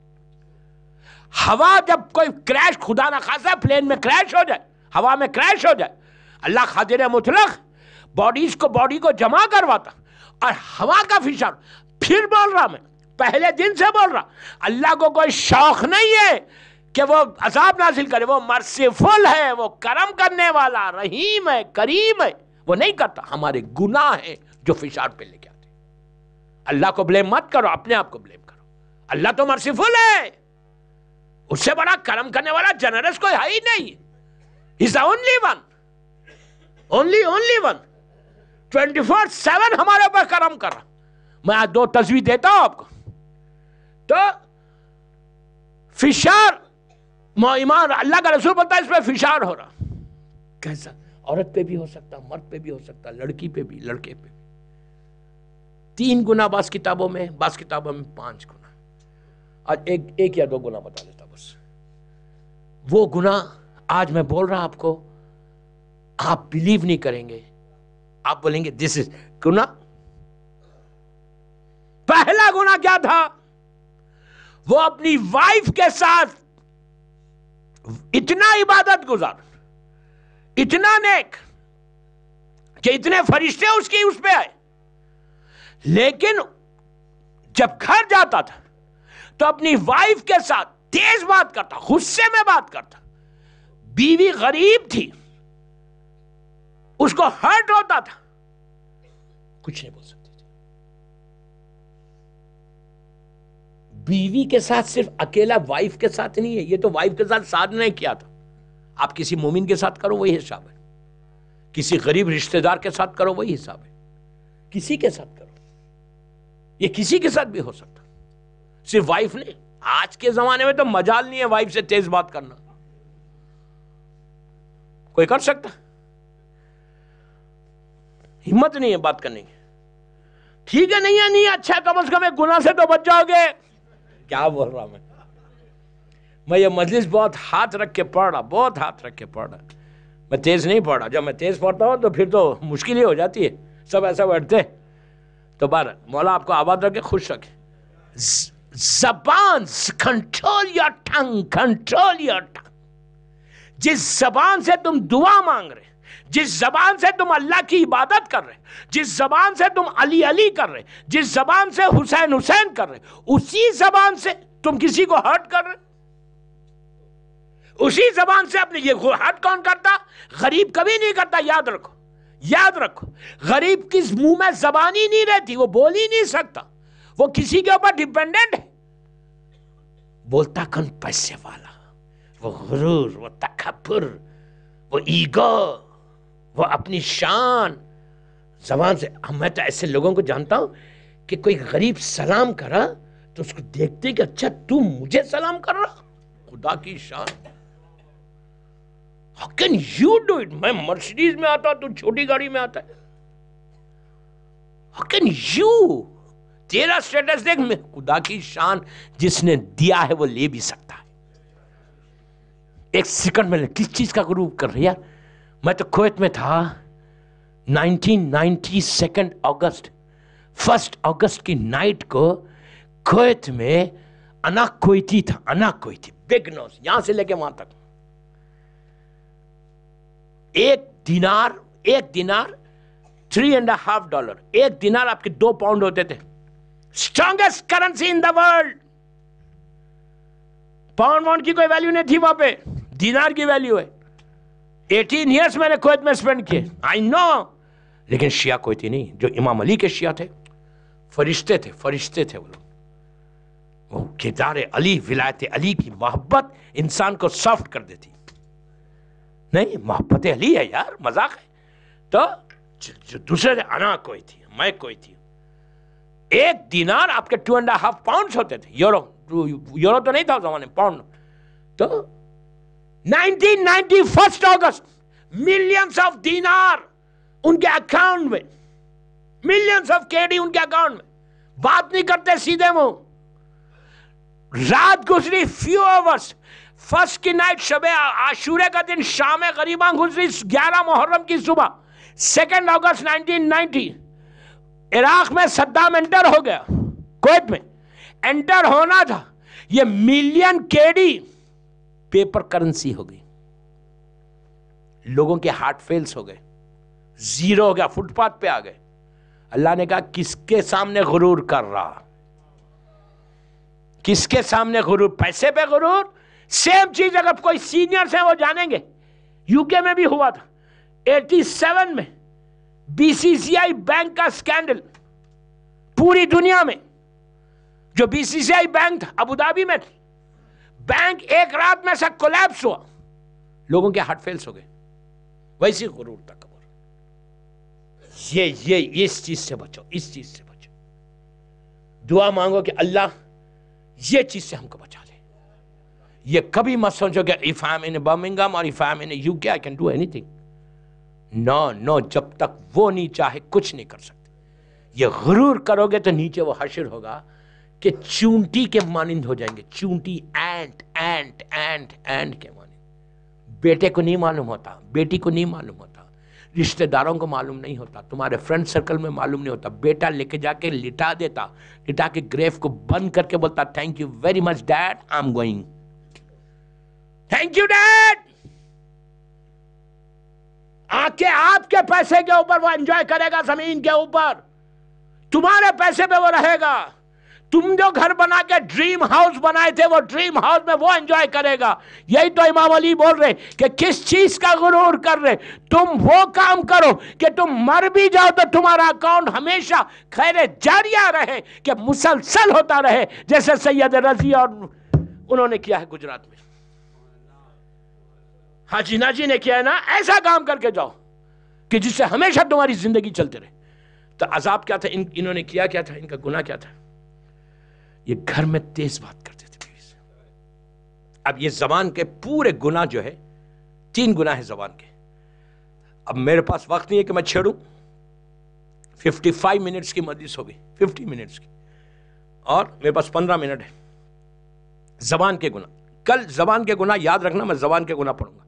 ہوا جب کوئی کریش، خدا نہ خاصا پلین میں کریش ہو جائے، ہوا میں کریش ہو جائے، اللہ قادر مطلق باڈی کو جمع کرواتا، اور ہوا کا فشار۔ پھر بول رہا، میں پہلے دن سے بول رہا، اللہ کو کوئی شوق نہیں ہے کہ وہ عذاب نازل کرے، وہ مرسیفل ہے، وہ کرم کرنے والا، رحیم ہے، کریم ہے، وہ نہیں کرتا۔ ہمارے گناہ ہیں جو فشار پہ لے کے آتے۔ اللہ کو بلیم مت کرو، اپنے آپ کو بلیم کرو۔ اللہ تو مرسیفل ہے، اس سے بڑا کرم کرنے والا جنرس کوئی ہے ہی نہیں۔ He's the only one، only one، 24/7 ہمارے اوپر کرم کر رہا۔ میں آج 2 تصویر دیتا ہوں آپ کو۔ تو فشار، ایمان، اللہ کا رسول بولتا ہے اس پہ فشار ہو رہا۔ کیسا؟ عورت پہ بھی ہو سکتا، مرد پہ بھی ہو سکتا، لڑکی پہ بھی، لڑکے پہ بھی۔ 3 گنا بعض کتابوں میں، بعض کتابوں میں 5 گنا۔ آج ایک یا 2 گنا بتا دیتا بس۔ وہ گناہ آج میں بول رہا آپ کو، آپ بلیو نہیں کریں گے، آپ بولیں گے دس از گناہ۔ پہلا گناہ کیا تھا؟ وہ اپنی وائف کے ساتھ اتنا عبادت گزار، اتنا نیک کہ اتنے فرشتے اس پہ آئے، لیکن جب گھر جاتا تھا تو اپنی وائف کے ساتھ تیز بات کرتا، غصے میں بات کرتا. بیوی غریب تھی، اس کو ہرٹ ہوتا تھا، کچھ نہیں بول سکتی تھی. بیوی کے ساتھ صرف اکیلا وائف کے ساتھ نہیں ہے، یہ تو وائف کے ساتھ نہیں کیا تھا. آپ کسی مومن کے ساتھ کرو وہی حساب ہے، کسی غریب رشتہ دار کے ساتھ کرو وہی حساب ہے، کسی کے ساتھ کرو. یہ کسی کے ساتھ بھی ہو سکتا، صرف وائف نہیں. آج کے زمانے میں تو مجال نہیں ہے وائف سے تیز بات کرنا. کوئی کر سکتا؟ ہمت نہیں ہے بات کرنے کی. ٹھیک ہے، نہیں ہے نہیں، اچھا کم از کم ایک گناہ سے تو بچ جاؤ گے. کیا بول رہا میں یہ مجلس بہت ہاتھ رکھ کے پڑھ رہا، بہت ہاتھ رکھ کے پڑھ رہا. میں تیز نہیں پڑھ رہا. جب میں تیز پڑھتا ہوں تو پھر تو مشکل ہی ہو جاتی ہے، سب ایسا بیٹھتے. تو بہرحال مولا آپ کو آباد رکھے، خوش رکھے. زبان، control your tongue, control your tongue. جس زبان سے تم دعا مانگ رہے، جس زبان سے تم اللہ کی عبادت کر رہے، جس زبان سے تم علی علی کر رہے، جس زبان سے حسین حسین کر رہے، اسی زبان سے تم کسی کو ہرٹ کر رہے. اسی زبان سے اپنے یہ ہرٹ کون کرتا؟ غریب کبھی نہیں کرتا. یاد رکھو، یاد رکھو. غریب کس منہ میں زبان ہی نہیں رہتی، وہ بول ہی نہیں سکتا، وہ کسی کے اوپر ڈیپینڈنٹ ہے. بولتا کون؟ پیسے والا. وہ غرور، وہ تکبر، وہ ایگو، وہ اپنی شان زبان سے. میں تو ایسے لوگوں کو جانتا ہوں کہ کوئی غریب سلام کرا تو اس کو دیکھتے کہ اچھا تو مجھے سلام کر رہا. خدا کی شان. How can you do it? میں مرسیڈیز میں آتا، تو چھوٹی گاڑی میں آتا ہے. How can you? تیرا سٹیٹس دیکھ. میں خدا کی شان، جس نے دیا ہے وہ لے بھی سکتا ہے. ایک سیکنڈ میں کس چیز کا غروب کر رہی. یار میں تو کویت میں تھا 1992 اگست، 1 اگست کی نائٹ کو کویت میں انا کویتی تھا. انا کویتی بگ نوز، یہاں سے لے کے وہاں تک. ایک دینار $3.5. ایک دینار آپ کے 2 پاؤنڈ ہوتے تھے. Strongest currency in the world. Pound کی کوئی ویلیو نہیں تھی وہاں پہ، دینار کی ویلیو ہے. 18 ایئرس میں نے کویت میں اسپینڈ کیے. آئی نو. لیکن شیعہ کویتی نہیں، جو امام علی کے شیعہ تھے، فرشتے تھے وہ لوگ. وہ کردار علی، ولایت علی کی محبت انسان کو سافٹ کر دیتی. نہیں، محبت علی ہے یار، مذاق ہے. تو جو دوسرے تھے، انا کوئی تھی، میں کوئی تھی. ایک دینار آپ کے 2.5 پاؤنڈز ہوتے تھے. یورو تو نہیں تھا اس زمانے میں، پاؤنڈ. تو 1991 اگست ملینز آف دینار ان کے اکاؤنٹ میں، ملینز آف کیڈی ان کے اکاؤنٹ میں. بات نہیں کرتے سیدھے منہ. رات گزری فیو آورس. فرسٹ کی نائٹ، شب عاشورے کا دن، شام غریباں گزری 11 محرم کی صبح. 2 اگست 1990 عراق میں صدام انٹر ہو گیا. کویت میں انٹر ہونا تھا. یہ ملین کیڈی پیپر کرنسی ہو گئی. لوگوں کے ہارٹ فیلز ہو گئے، زیرو ہو گیا، فٹ پاتھ پہ آ گئے. اللہ نے کہا کس کے سامنے غرور کر رہا؟ کس کے سامنے غرور؟ پیسے پہ غرور. سیم چیز اگر کوئی سینئرز ہیں وہ جانیں گے، یو کے میں بھی ہوا تھا 87 میں. B C C I bank کا سکینڈل پوری دنیا میں. جو B C C I bank تھا ابوظہبی میں تھا، بینک ایک رات میں سے کولیپس ہوا، لوگوں کے ہارٹ فیلز ہو گئے. ویسی غرور تکبر. یہ اس چیز سے بچو، اس چیز سے بچو. دعا مانگو کہ اللہ یہ چیز سے ہم کو بچا لے. یہ کبھی مت سوچو کہ if I'm in Birmingham or if I'm in UK I can do anything. No, جب تک وہ نہیں چاہے کچھ نہیں کر سکتے. یہ غرور کرو گے تو نیچے وہ حشر ہوگا کہ چونٹی کے مانند ہو جائیں گے. چونٹی، اینٹ کے مانند. بیٹے کو نہیں معلوم ہوتا، بیٹی کو نہیں معلوم ہوتا، رشتہ داروں کو معلوم نہیں ہوتا, تمہارے فرینڈ سرکل میں معلوم نہیں ہوتا. بیٹا لے کے جا کے لٹا دیتا, لٹا کے گریف کو بند کر کے بولتا thank you very much dad, I am going. Thank you dad. آ کے آپ کے پیسے کے اوپر وہ انجوائے کرے گا, زمین کے اوپر تمہارے پیسے پہ وہ رہے گا. تم جو گھر بنا کے ڈریم ہاؤس بنائے تھے, وہ ڈریم ہاؤس میں وہ انجوائے کرے گا. یہی تو امام علی بول رہے کہ کس چیز کا غرور کر رہے, تم وہ کام کرو کہ تم مر بھی جاؤ تو تمہارا اکاؤنٹ ہمیشہ خیر جاریہ رہے, کہ مسلسل ہوتا رہے, جیسے سید رضی اور انہوں نے کیا ہے گجرات میں, حاجی ناجی نے کیا ہے نا. ایسا کام کر کے جاؤ کہ جس سے ہمیشہ تمہاری زندگی چلتے رہے. تو عذاب کیا تھا, انہوں نے کیا تھا, ان کا گناہ کیا تھا؟ یہ گھر میں تیز بات کرتے تھے بیوی سے. اب یہ زبان کے پورے گناہ جو ہے, 3 گناہ ہے زبان کے. اب میرے پاس وقت نہیں ہے کہ میں چھیڑوں. 55 منٹس کی مجلس ہوگی, 50 منٹس کی, اور میرے پاس 15 منٹ ہے. زبان کے گناہ, کل زبان کے گناہ یاد رکھنا, میں زبان کے گناہ پڑھوں گا.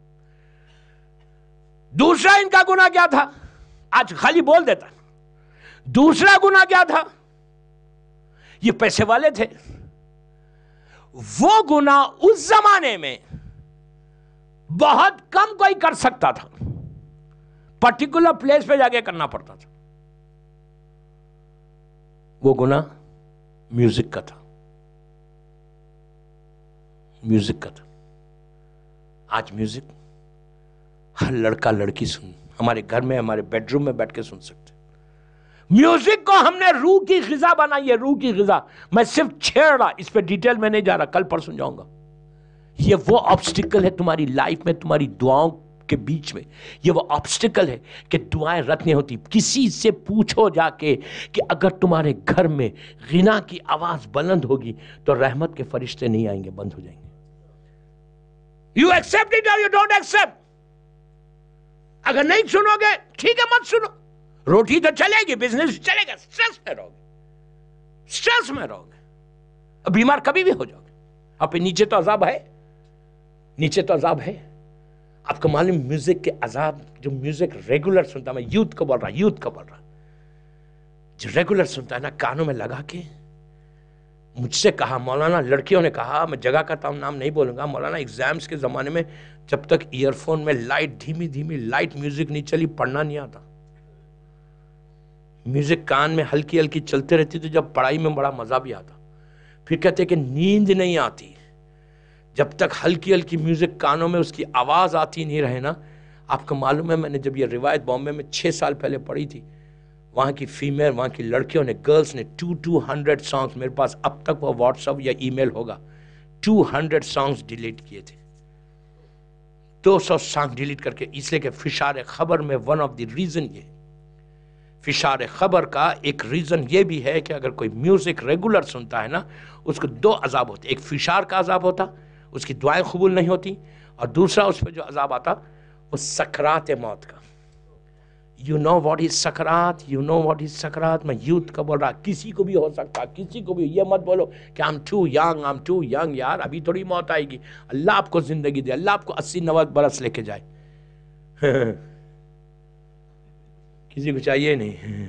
دوسرا ان کا گناہ کیا تھا, آج خالی بول دیتا. دوسرا گناہ کیا تھا, یہ پیسے والے تھے. وہ گناہ اس زمانے میں بہت کم کوئی کر سکتا تھا, پرٹیکولر پلیس پہ جا کے کرنا پڑتا تھا. وہ گناہ میوزک کا تھا, میوزک کا تھا. آج میوزک ہر لڑکا لڑکی ہمارے گھر میں, ہمارے بیڈ روم میں بیٹھ کے سن سکتے. میوزک کو ہم نے روح کی غذا بنائی ہے, روح کی غذا. میں صرف چھیڑ رہا, اس پہ ڈیٹیل میں نہیں جا رہا, کل پرسوں جاؤں گا. یہ وہ آبسٹیکل ہے تمہاری لائف میں, تمہاری دعاؤں کے بیچ میں. یہ وہ آبسٹیکل ہے کہ دعائیں رد نہیں ہوتی. کسی سے پوچھو جا کے کہ اگر تمہارے گھر میں غنا کی آواز بلند ہوگی تو رحمت کے فرشتے نہیں آئیں گے, بند ہو جائیں گے. You accept it or you don't accept. اگر نہیں سنو گے ٹھیک ہے, مت سنو. روٹی تو چلے گی, بزنس چلے گا, سٹریس میں رہو گے, سٹریس میں رہو گے, بیمار کبھی بھی ہو جاؤ گے. آپ نیچے تو عذاب ہے, نیچے تو عذاب ہے. آپ کو معلوم میوزک کے عذاب, جو میوزک ریگولر سنتا, میں یوتھ کو بول رہا, یوتھ کو بول رہا, جو ریگولر سنتا ہے نا کانوں میں لگا کے. مجھ سے کہا مولانا, لڑکیوں نے کہا, میں جگہ کا نام نہیں بولوں گا, مولانا ایگزامز کے زمانے میں جب تک ایئر فون میں لائٹ دھیمی دھیمی لائٹ میوزک نہیں چلی, پڑھنا نہیں آتا. میوزک کان میں ہلکی ہلکی چلتے رہتی تو جب پڑھائی میں بڑا مزہ بھی آتا. پھر کہتے کہ نیند نہیں آتی جب تک ہلکی ہلکی میوزک کانوں میں اس کی آواز آتی نہیں رہے نا. آپ کو معلوم ہے, میں نے جب یہ روایت بامبے میں 6 سال پہلے پڑھی تھی, وہاں کی فیمیل, وہاں کی لڑکیوں نے, گرلز نے 200 سانگز, میرے پاس اب تک وہ واٹس ایپ یا ای میل ہوگا, 200 سانگز ڈیلیٹ کیے تھے. 200 سانگ ڈیلیٹ کر کے, اس لیے کہ فشار خبر میں ون آف دی ریزن یہ, فشار خبر کا ایک ریزن یہ بھی ہے کہ اگر کوئی میوزک ریگولر سنتا ہے نا, اس کو 2 عذاب ہوتے. ایک فشار کا عذاب ہوتا, اس کی دعائیں قبول نہیں ہوتی, اور دوسرا اس پہ جو عذاب آتا وہ سکرات موت کا. یو نو واٹ از سکرات, یو نو واٹ از سکرات. میں یوتھ کا بول رہا, کسی کو بھی ہو سکتا, کسی کو بھی. یہ مت بولو کہ I'm too young, یار ابھی تھوڑی موت آئے گی. اللہ آپ کو زندگی دے, اللہ آپ کو 80-90 برس لے کے جائے. کسی کو چاہیے نہیں.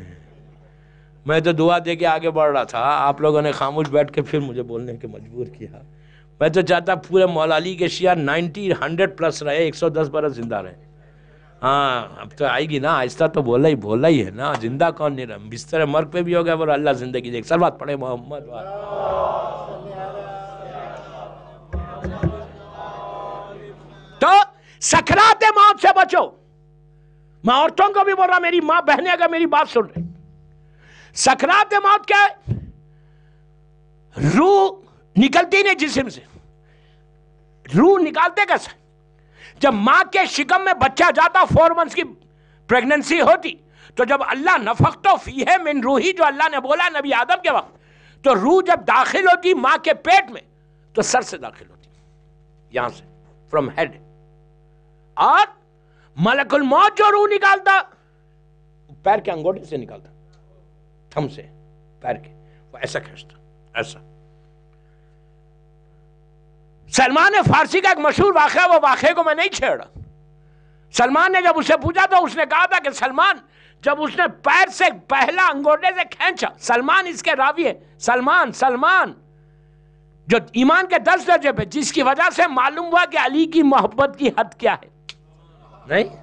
میں تو دعا دے کے آگے بڑھ رہا تھا, آپ لوگوں نے خاموش بیٹھ کے پھر مجھے بولنے کے مجبور کیا. میں تو چاہتا پورے مولا علی کے شیعہ 90-100 پلس رہے, 110 برس زندہ رہے. ہاں اب تو آئے گی نا, آہستہ تو بولا ہی ہے نا. زندہ کون نہیں رہا, بستر مرگ پہ بھی ہو گیا, وہ اللہ زندگی دے. سلوات پڑھے محمد. تو سکرات موت سے بچو. میں عورتوں کو بھی بول رہا, میری ماں بہنیں اگر میری بات سن رہے, سکرات موت کیا ہے؟ روح نکلتی نہیں جسم سے. روح نکالتے کیسے؟ جب ماں کے شکم میں بچہ جاتا, 4 منتھس کی پریگننسی ہوتی, تو جب اللہ نفختو فیہ من روحی, جو اللہ نے بولا نبی آدم کے وقت, تو روح جب داخل ہوتی ماں کے پیٹ میں تو سر سے داخل ہوتی, یہاں سے, فرام ہیڈ. اور ملک الموت جو روح نکالتا پیر کے انگوٹھے سے نکالتا, تھم سے پیر کے, وہ ایسا کھینچتا, ایسا. سلمان فارسی کا ایک مشہور واقعہ, وہ واقعے کو میں نہیں چھیڑ رہا. سلمان نے جب اسے پوچھا تو اس نے کہا تھا کہ سلمان جب اس نے پیر سے پہلا انگوٹھے سے کھینچا، سلمان اس کے راوی ہے، سلمان جو ایمان کے 10 درجے پہ، جس کی وجہ سے معلوم ہوا کہ علی کی محبت کی حد کیا ہے. نہیں،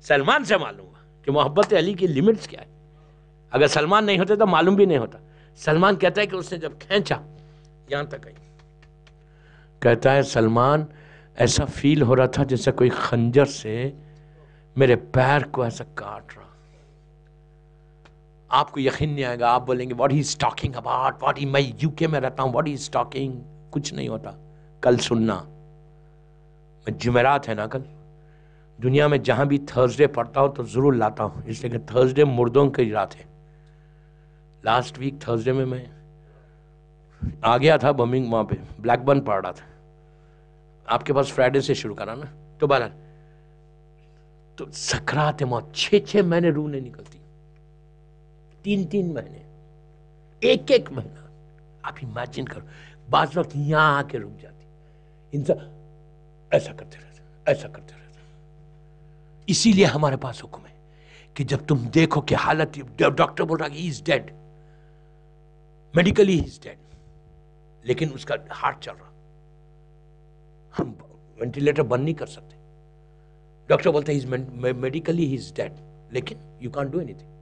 سلمان سے معلوم ہوا کہ محبت علی کی لیمٹس کیا ہے. اگر سلمان نہیں ہوتے تو معلوم بھی نہیں ہوتا. سلمان کہتا ہے کہ اس نے جب کھینچا یہاں تک آئی، کہتا ہے سلمان ایسا فیل ہو رہا تھا جیسے کوئی خنجر سے میرے پیر کو ایسا کاٹ رہا. آپ کو یقین نہیں آئے گا، آپ بولیں گے what he is talking about, میں یو کے میں رہتا ہوں، واٹ ہی از ٹاکنگ. کچھ نہیں ہوتا. کل سننا، میں جمعرات ہے نا کل، دنیا میں جہاں بھی تھرسڈے پڑھتا ہوں تو ضرور لاتا ہوں، اس لیے کہ تھرسڈے مردوں کی رات ہے. لاسٹ ویک تھرسڈے میں آ گیا تھا بمنگ، وہاں پہ بلیک برن پڑھ رہا تھا. آپ کے پاس فرائیڈے سے شروع کرا نا، تو بہرحال تو سکرات موت 6 مہینے روح نہیں نکلتی، 3 مہینے، ایک مہینہ. آپ امیجن کرو، بعض وقت یہاں آ کے رک جاتی، انسان ایسا کرتے رہتے. اسی لیے ہمارے پاس حکم ہے کہ جب تم دیکھو کہ حالت، ڈاکٹر بول رہا کہ ہی از ڈیڈ، میڈیکلی ہی از ڈیڈ، لیکن اس کا ہارٹ چل رہا، ہم وینٹیلیٹر بند نہیں کر سکتے. ڈاکٹر بولتے ہیں میڈیکلی ہی از ڈیڈ، لیکن you can't do any thing.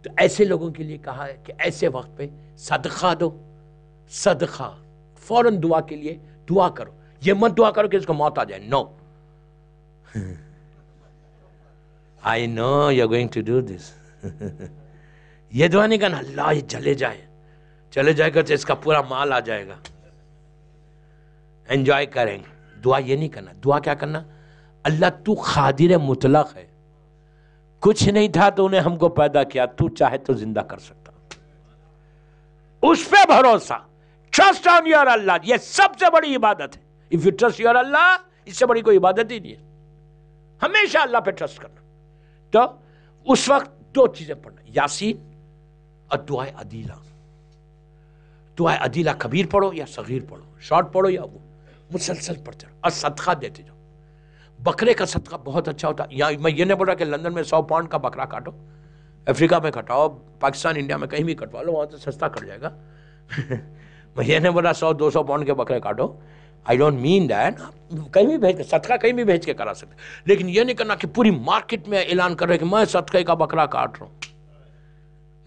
تو ایسے لوگوں کے لیے کہا ہے کہ ایسے وقت پہ صدقہ دو، صدقہ فوراً دعا کے لیے دعا کرو. یہ مت دعا کرو کہ اس کو موت آ جائے. نو، I know you're going to do this. یہ دعا نہیں کرنا اللہ یہ چلے جائے گا تو اس کا پورا مال آ جائے گا، انجوائے کریں گے. دعا یہ نہیں کرنا. دعا کیا کرنا؟ اللہ تو قادر مطلق ہے، کچھ نہیں تھا تو انہیں ہم کو پیدا کیا، تو چاہے تو زندہ کر سکتا. اس پہ بھروسہ، ٹرسٹ آن یور اللہ، یہ سب سے بڑی عبادت ہے. اف یو ٹرسٹ یور اللہ، اس سے بڑی کوئی عبادت ہی نہیں ہے. ہمیشہ اللہ پہ ٹرسٹ کرنا. تو اس وقت 2 چیزیں پڑھنا، یاسین اور دعائے عدیلہ. دعائے عدیلہ کبیر پڑھو یا صغیر پڑھو، شارٹ پڑھو یا وہ مسلسل پڑھتے رہو، اور صدقہ دیتے جاؤ. بکرے کا صدقہ بہت اچھا ہوتا ہے. یا میں یہ نہیں بول رہا کہ لندن میں 100 پاؤنڈ کا بکرا کاٹو، افریقہ میں کٹاؤ، پاکستان انڈیا میں کہیں بھی کٹوا لو، وہاں تو سستا کٹ جائے گا. میں یہ نہیں بول رہا 100-200 پاؤنڈ کے بکرے کاٹو. I don't mean that. کہیں بھی بھیج کے صدقہ کہیں بھی بھیج کے کرا سکتے، لیکن یہ نہیں کرنا کہ پوری مارکیٹ میں اعلان کر رہے کہ میں صدقے کا بکرا کاٹ رہا ہوں.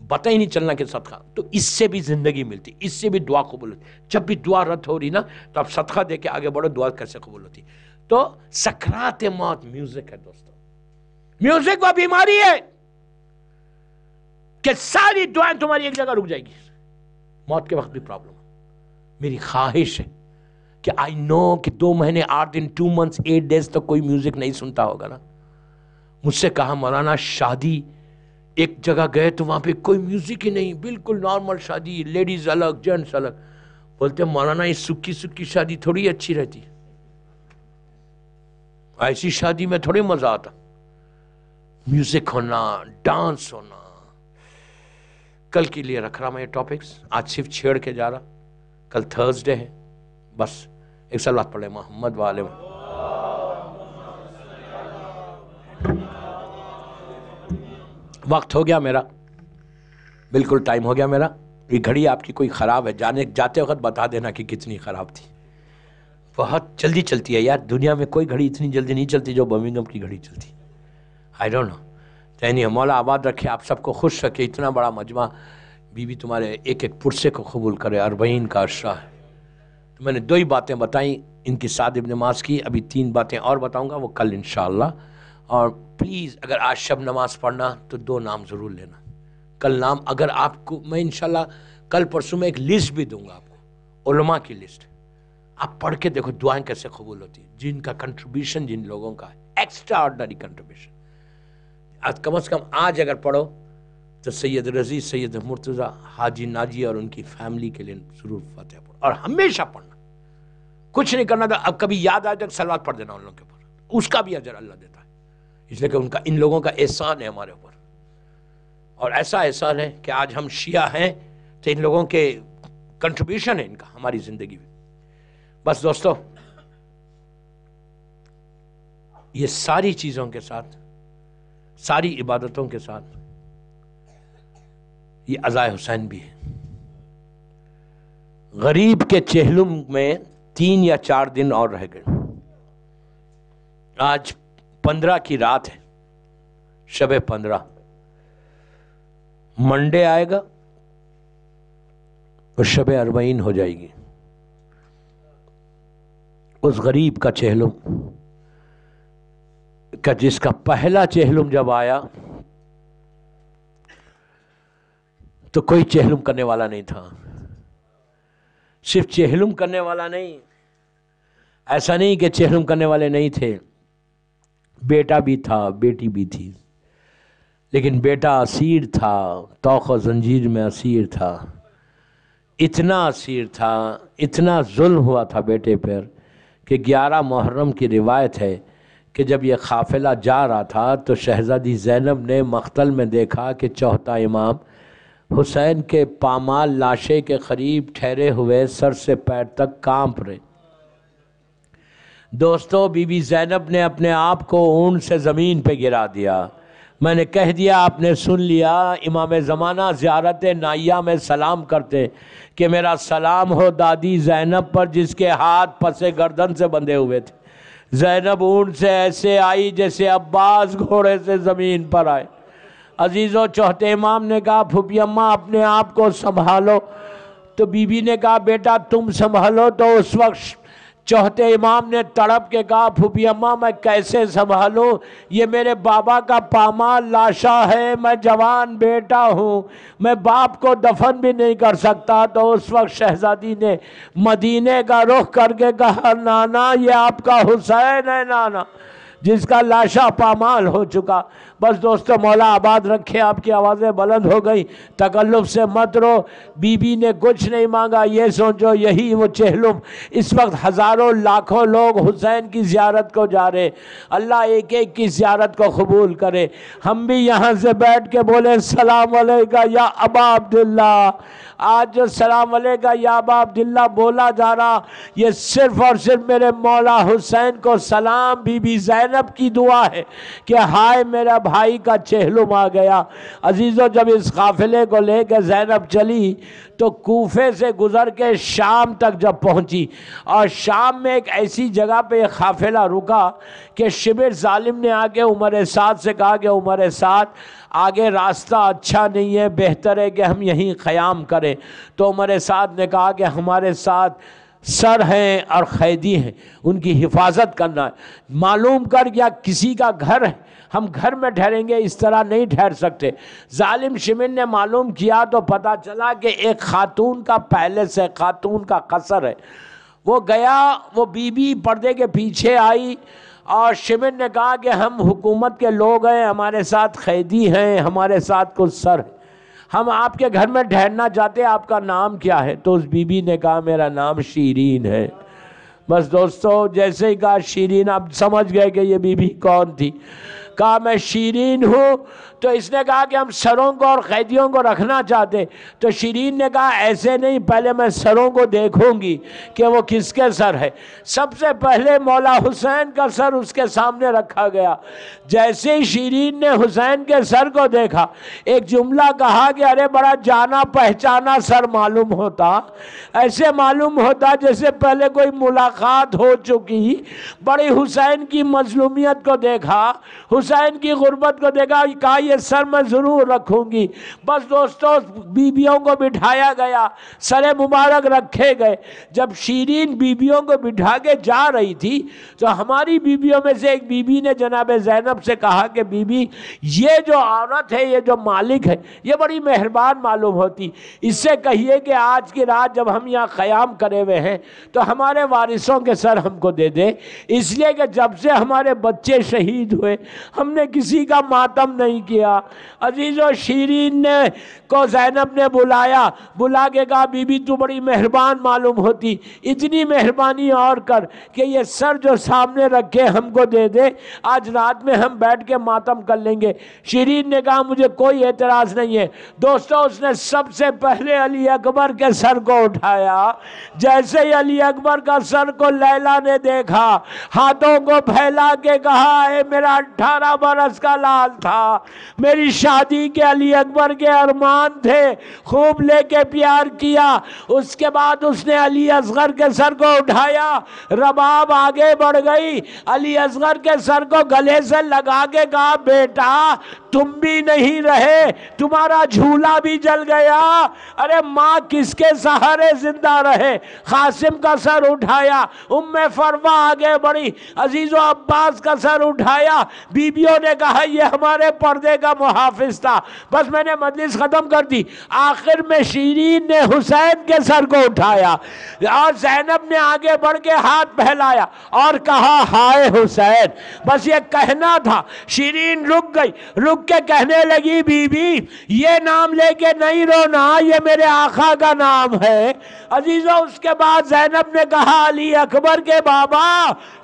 پتہ ہی نہیں چلنا کہ صدقہ. تو اس سے بھی زندگی ملتی، اس سے بھی دعا قبول ہوتی. جب بھی دعا رد ہو رہی نا تو آپ صدقہ دے کے آگے بڑھو، دعا کیسے قبول ہوتی. تو سکرات موت میوزک ہے دوستو. میوزک وہ بیماری ہے کہ ساری دعائیں تمہاری ایک جگہ رک جائے گی. موت کے وقت بھی پرابلم. میری خواہش ہے کہ آئی نو کہ 2 مہینے 8 دن 2 months 8 days تک کوئی میوزک نہیں سنتا ہوگا نا. مجھ سے کہا مولانا شادی ایک جگہ گئے تو وہاں پہ کوئی میوزک ہی نہیں، بالکل نارمل شادی، لیڈیز الگ جینٹس الگ. بولتے مولانا یہ سکی شادی تھوڑی اچھی رہتی، ایسی شادی میں تھوڑی مزہ آتا. میوزک ہونا، ڈانس ہونا. کل کے لیے رکھ رہا میں یہ ٹاپکس، آج صرف چھیڑ کے جا رہا. کل تھرسڈے ہے، بس ایک صلوات پڑھے محمد والے. وقت ہو گیا میرا، بالکل ٹائم ہو گیا میرا. یہ گھڑی آپ کی کوئی خراب ہے، جاتے وقت بتا دینا کہ کتنی خراب تھی. بہت جلدی چلتی ہے یار، دنیا میں کوئی گھڑی اتنی جلدی نہیں چلتی جو برمنگھم کی گھڑی چلتی. I don't know. یعنی مولا آباد رکھے، آپ سب کو خوش رکھے. اتنا بڑا مجمع، بیوی تمہارے ایک پرسے کو قبول کرے. 40 کا عرصہ ہے. تو میں نے 2 ہی باتیں بتائیں ان کی 7 ابن نماز کی، ابھی 3 باتیں اور بتاؤں گا، وہ کل انشاءاللہ. اور پلیز اگر آج شب نماز پڑھنا تو 2 نام ضرور لینا. کل نام اگر آپ کو میں انشاءاللہ کل پرسوں میں ایک لسٹ بھی دوں گا آپ کو، علماء کی لسٹ. آپ پڑھ کے دیکھو دعائیں کیسے قبول ہوتی ہیں، جن کا کنٹریبیوشن جن لوگوں کا ہے، ایکسٹرا آرڈنری کنٹریبیوشن. کم از کم آج اگر پڑھو تو سید رضی، سید مرتضیٰ، حاجی ناجی اور ان کی فیملی کے لیے ضرور فاتحہ پڑھو. اور ہمیشہ پڑھنا، کچھ نہیں کرنا تھا. اب کبھی یاد آئے تو صلوات پڑھ دینا ان لوگوں کے اوپر، اس کا بھی اجر اللہ دیتا ہے. اس لیے کہ ان لوگوں کا احسان ہے ہمارے اوپر. اور ایسا احسان ہے کہ آج ہم شیعہ ہیں تو ان لوگوں کے کنٹریبیوشن ہے ان کا ہماری زندگی میں. بس دوستو یہ ساری چیزوں کے ساتھ، ساری عبادتوں کے ساتھ یہ عزائے حسین بھی ہے۔ غریب کے چہلم میں 3 یا 4 دن اور رہ گئے۔ آج 15 کی رات ہے، شب 15، منڈے آئے گا اور شب 40 ہو جائے گی۔ اس غریب کا چہلم کا، جس کا پہلا چہلم جب آیا تو کوئی چہلم کرنے والا نہیں تھا۔ صرف چہلم کرنے والا نہیں، ایسا نہیں کہ چہلم کرنے والے نہیں تھے، بیٹا بھی تھا، بیٹی بھی تھی، لیکن بیٹا اسیر تھا، طوق و زنجیر میں اسیر تھا، اتنا اسیر تھا، اتنا ظلم ہوا تھا بیٹے پر کہ 11 محرم کی روایت ہے کہ جب یہ قافلہ جا رہا تھا تو شہزادی زینب نے مقتل میں دیکھا کہ چوتھا امام حسین کے پامال لاشے کے قریب ٹھہرے ہوئے سر سے پیر تک کانپ رہے۔ دوستو، بی بی زینب نے اپنے آپ کو اونٹ سے زمین پہ گرا دیا۔ میں نے کہہ دیا، آپ نے سن لیا، امام زمانہ زیارت نائیہ میں سلام کرتے کہ میرا سلام ہو دادی زینب پر جس کے ہاتھ پس گردن سے بندھے ہوئے تھے۔ زینب اونٹ سے ایسے آئی جیسے عباس گھوڑے سے زمین پر آئے۔ عزیزو، چوتھے امام نے کہا پھوپھی اماں اپنے آپ کو سنبھالو، تو بی بی نے کہا بیٹا تم سنبھالو، تو اس وقت چوتھے امام نے تڑپ کے کہا پھوپھی اماں میں کیسے سنبھالوں، یہ میرے بابا کا پامال لاشا ہے، میں جوان بیٹا ہوں، میں باپ کو دفن بھی نہیں کر سکتا۔ تو اس وقت شہزادی نے مدینے کا رخ کر کے کہا نانا یہ آپ کا حسین ہے نانا، جس کا لاشا پامال ہو چکا۔ بس دوستو، مولا آباد رکھے، آپ کی آوازیں بلند ہو گئی، تکلف سے مت رو۔ بی بی نے کچھ نہیں مانگا، یہ سوچو یہی وہ چہلم۔ اس وقت ہزاروں لاکھوں لوگ حسین کی زیارت کو جا رہے، اللہ ایک ایک کی زیارت کو قبول کرے۔ ہم بھی یہاں سے بیٹھ کے بولے السلام علیکہ یا ابا عبداللہ۔ آج جو السلام علیکہ یا ابا عبداللہ بولا جا رہا، یہ صرف اور صرف میرے مولا حسین کو سلام، بی بی زینب کی دعا ہے کہ ہائے میرا بھائی کا چہلم آ گیا۔ عزیزو، جب اس قافلے کو لے کے زینب چلی تو کوفے سے گزر کے شام تک جب پہنچی، اور شام میں ایک ایسی جگہ پہ یہ قافلہ رکا کہ شبر ظالم نے آ کے عمر سعد سے کہا کہ عمر سعد آگے راستہ اچھا نہیں ہے، بہتر ہے کہ ہم یہیں قیام کریں۔ تو عمر سعد نے کہا کہ ہمارے ساتھ سر ہیں اور قیدی ہیں، ان کی حفاظت کرنا ہے، معلوم کر یا کسی کا گھر ہے، ہم گھر میں ٹھہریں گے، اس طرح نہیں ٹھہر سکتے۔ ظالم شمر نے معلوم کیا تو پتہ چلا کہ ایک خاتون کا پیلس ہے، خاتون کا قصر ہے۔ وہ گیا، وہ بی بی پردے کے پیچھے آئی اور شمر نے کہا کہ ہم حکومت کے لوگ ہیں، ہمارے ساتھ قیدی ہیں، ہمارے ساتھ کچھ سر ہیں، ہم آپ کے گھر میں ٹھہرنا چاہتے ہیں، آپ کا نام کیا ہے؟ تو اس بی بی نے کہا میرا نام شیرین ہے۔ بس دوستو، جیسے ہی کہا شیرین، آپ سمجھ گئے کہ یہ بی بی کون تھی۔ کہا میں شیرین ہوں، تو اس نے کہا کہ ہم سروں کو اور قیدیوں کو رکھنا چاہتے۔ تو شیرین نے کہا ایسے نہیں، پہلے میں سروں کو دیکھوں گی کہ وہ کس کے سر ہے۔ سب سے پہلے مولا حسین کا سر اس کے سامنے رکھا گیا۔ جیسے ہی شیرین نے حسین کے سر کو دیکھا، ایک جملہ کہا کہ ارے بڑا جانا پہچانا سر معلوم ہوتا، ایسے معلوم ہوتا جیسے پہلے کوئی ملاقات ہو چکی۔ بڑی حسین کی مظلومیت کو دیکھا، حسین کی غربت کو دیکھا، کہا یہ سر میں ضرور رکھوں گی۔ بس دوستو، بیویوں کو بٹھایا گیا، سر مبارک رکھے گئے۔ جب شیرین بیویوں کو بٹھا کے جا رہی تھی تو ہماری بیویوں میں سے ایک بیوی نے جناب زینب سے کہا کہ بی بی یہ جو عورت ہے، یہ جو مالک ہے، یہ بڑی مہربان معلوم ہوتی، اس سے کہیے کہ آج کی رات جب ہم یہاں قیام کرے ہوئے ہیں تو ہمارے وارثوں کے سر ہم کو دے دے، اس لیے کہ جب سے ہمارے بچے شہید ہوئے ہم نے کسی کا ماتم نہیں کیا۔ عزیزو شیرین نے کو زینب نے بلا کے کہا بی بی تو بڑی مہربان معلوم ہوتی، اتنی مہربانی اور کر کہ یہ سر جو سامنے رکھے ہم کو دے دے، آج رات میں ہم بیٹھ کے ماتم کر لیں گے۔ شیرین نے کہا مجھے کوئی اعتراض نہیں ہے۔ دوستو اس نے سب سے پہلے علی اکبر کے سر کو اٹھایا۔ جیسے ہی علی اکبر کا سر کو لیلا نے دیکھا، ہاتھوں کو پھیلا کے کہا اے میرا 18 برس کا لال تھا، میری شادی کے علی اکبر کے ارمان تھے، خوب لے کے پیار کیا۔ اس کے بعد اس نے علی اصغر کے سر کو اٹھایا، رباب آگے بڑھ گئی، علی اصغر کے سر کو گلے سے لگا کے کہا بیٹا تم بھی نہیں رہے، تمہارا جھولا بھی جل گیا، ارے ماں کس کے سہارے زندہ رہے۔ قاسم کا سر اٹھایا، ام فروہ آگے بڑھی، عزیز و عباس کا سر اٹھایا، بیبیوں نے کہا یہ ہمارے پردے کا محافظ تھا۔ بس میں نے مجلس ختم کر دی۔ آخر میں شیرین نے حسین کے سر کو اٹھایا اور زینب نے آگے بڑھ کے ہاتھ پھیلایا اور کہا ہائے حسین، بس یہ کہنا تھا۔ شیرین رک گئی، رک کے کہنے لگی بی بی یہ نام لے کے نہیں رونا، یہ میرے آقا کا نام ہے۔ عزیزو اس کے بعد زینب نے کہا علی اکبر کے بابا،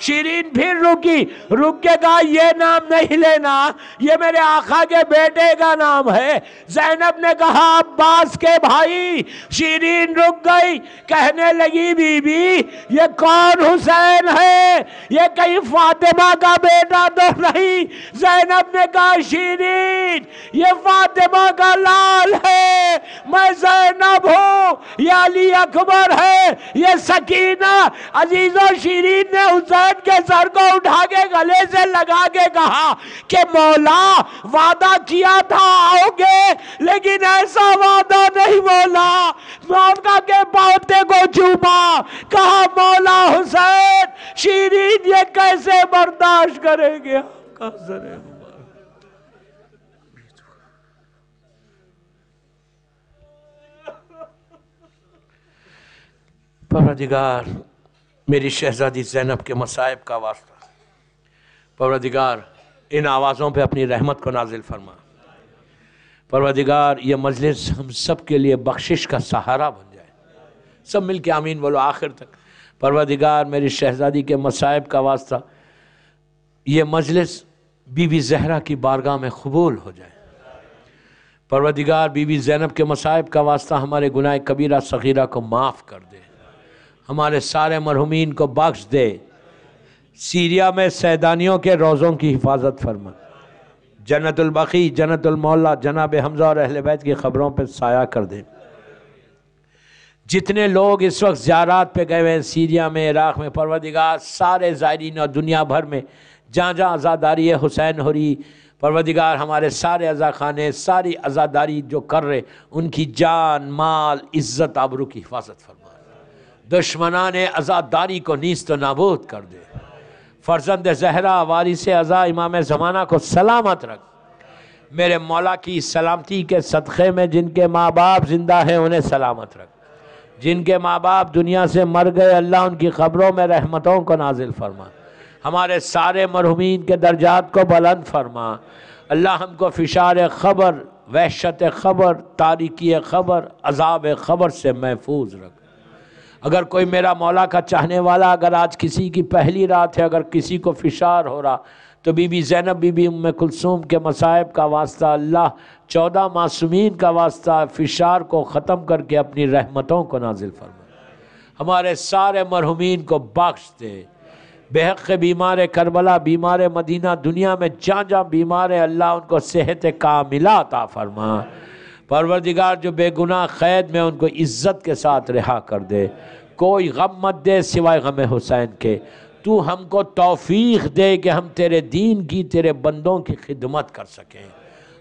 شیرین پھر رکی، رک کے کہا یہ نام نہیں لینا، یہ میرے آقا کے بیٹے کا نام ہے۔ زینب نے کہا عباس کے بھائی، شیرین رک گئی، کہنے لگی بی بی یہ کون حسین ہے، یہ کہیں فاطمہ کا بیٹا تو نہیں۔ زینب نے کہا شیرین یہ فاطمہ کا لال ہے، میں زینب ہوں، یہ علی اکبر ہے، یہ سکینہ۔ عزیزو شیرین نے حسین کے سر کو اٹھا کے گلے سے لگا کے کہا کہ مولا وعدہ کیا تھا آؤ گے، لیکن ایسا وعدہ نہیں مولا۔ مولا کے پاؤں کو چوما، کہا مولا حسین شیرین یہ کیسے برداشت کرے گے کا سر ہے۔ پروردگار میری شہزادی زینب کے مصائب کا واسطہ، پروردگار ان آوازوں پہ اپنی رحمت کو نازل فرما۔ پروردگار یہ مجلس ہم سب کے لیے بخشش کا سہارا بن جائے، سب مل کے آمین بولو آخر تک۔ پروردگار میری شہزادی کے مصائب کا واسطہ یہ مجلس بی بی زہرا کی بارگاہ میں قبول ہو جائے۔ پروردگار بی بی زینب کے مصائب کا واسطہ ہمارے گناہ کبیرہ صغیرہ کو معاف کر دے، ہمارے سارے مرحومین کو بخش دے، سیریا میں سیدانیوں کے روزوں کی حفاظت فرما، جنت البقیع، جنت المولا، جناب حمزہ اور اہل بیت کی خبروں پہ سایہ کر دے۔ جتنے لوگ اس وقت زیارات پہ گئے ہیں سیریا میں، عراق میں، پروردگار سارے زائرین اور دنیا بھر میں جہاں جہاں عزاداری حسین ہو رہی، پروردگار ہمارے سارے عزاخانے ساری عزاداری جو کر رہے ان کی جان مال عزت آبرو کی حفاظت فرما، دشمنان عزاداری کو نیست و نابود کر دے، فرزند زہرا وارث عزا امام زمانہ کو سلامت رکھ۔ میرے مولا کی سلامتی کے صدقے میں جن کے ماں باپ زندہ ہیں انہیں سلامت رکھ، جن کے ماں باپ دنیا سے مر گئے اللہ ان کی قبروں میں رحمتوں کو نازل فرما، ہمارے سارے مرحومین کے درجات کو بلند فرما۔ اللہ ہم کو فشار خبر، وحشت خبر، تاریکی خبر، عذاب خبر سے محفوظ رکھ۔ اگر کوئی میرا مولا کا چاہنے والا، اگر آج کسی کی پہلی رات ہے، اگر کسی کو فشار ہو رہا تو بی بی زینب بی بی ام کلثوم کے مصائب کا واسطہ، اللہ 14 معصومین کا واسطہ فشار کو ختم کر کے اپنی رحمتوں کو نازل فرما، ہمارے سارے مرحومین کو بخش دے۔ بے حق بیمار کربلا، بیمار مدینہ، دنیا میں جہاں جہاں بیمار ہے اللہ ان کو صحت کاملہ عطا فرما۔ پروردگار جو بے گناہ قید میں ان کو عزت کے ساتھ رہا کر دے، کوئی غم مت دے سوائے غم حسین کے۔ تو ہم کو توفیق دے کہ ہم تیرے دین کی، تیرے بندوں کی خدمت کر سکیں۔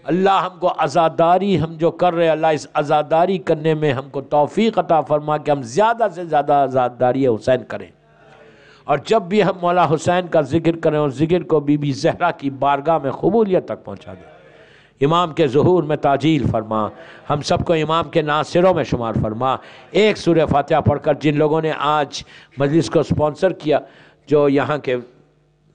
اللہ ہم کو عزاداری ہم جو کر رہے اللہ اس عزاداری کرنے میں ہم کو توفیق عطا فرما کہ ہم زیادہ سے زیادہ عزاداری حسین کریں، اور جب بھی ہم مولا حسین کا ذکر کریں اور ذکر کو بی بی زہرا کی بارگاہ میں قبولیت تک پہنچا دیں۔ امام کے ظہور میں تاجیل فرما، ہم سب کو امام کے ناصروں میں شمار فرما۔ ایک سورہ فاتحہ پڑھ کر جن لوگوں نے آج مجلس کو سپانسر کیا، جو یہاں کے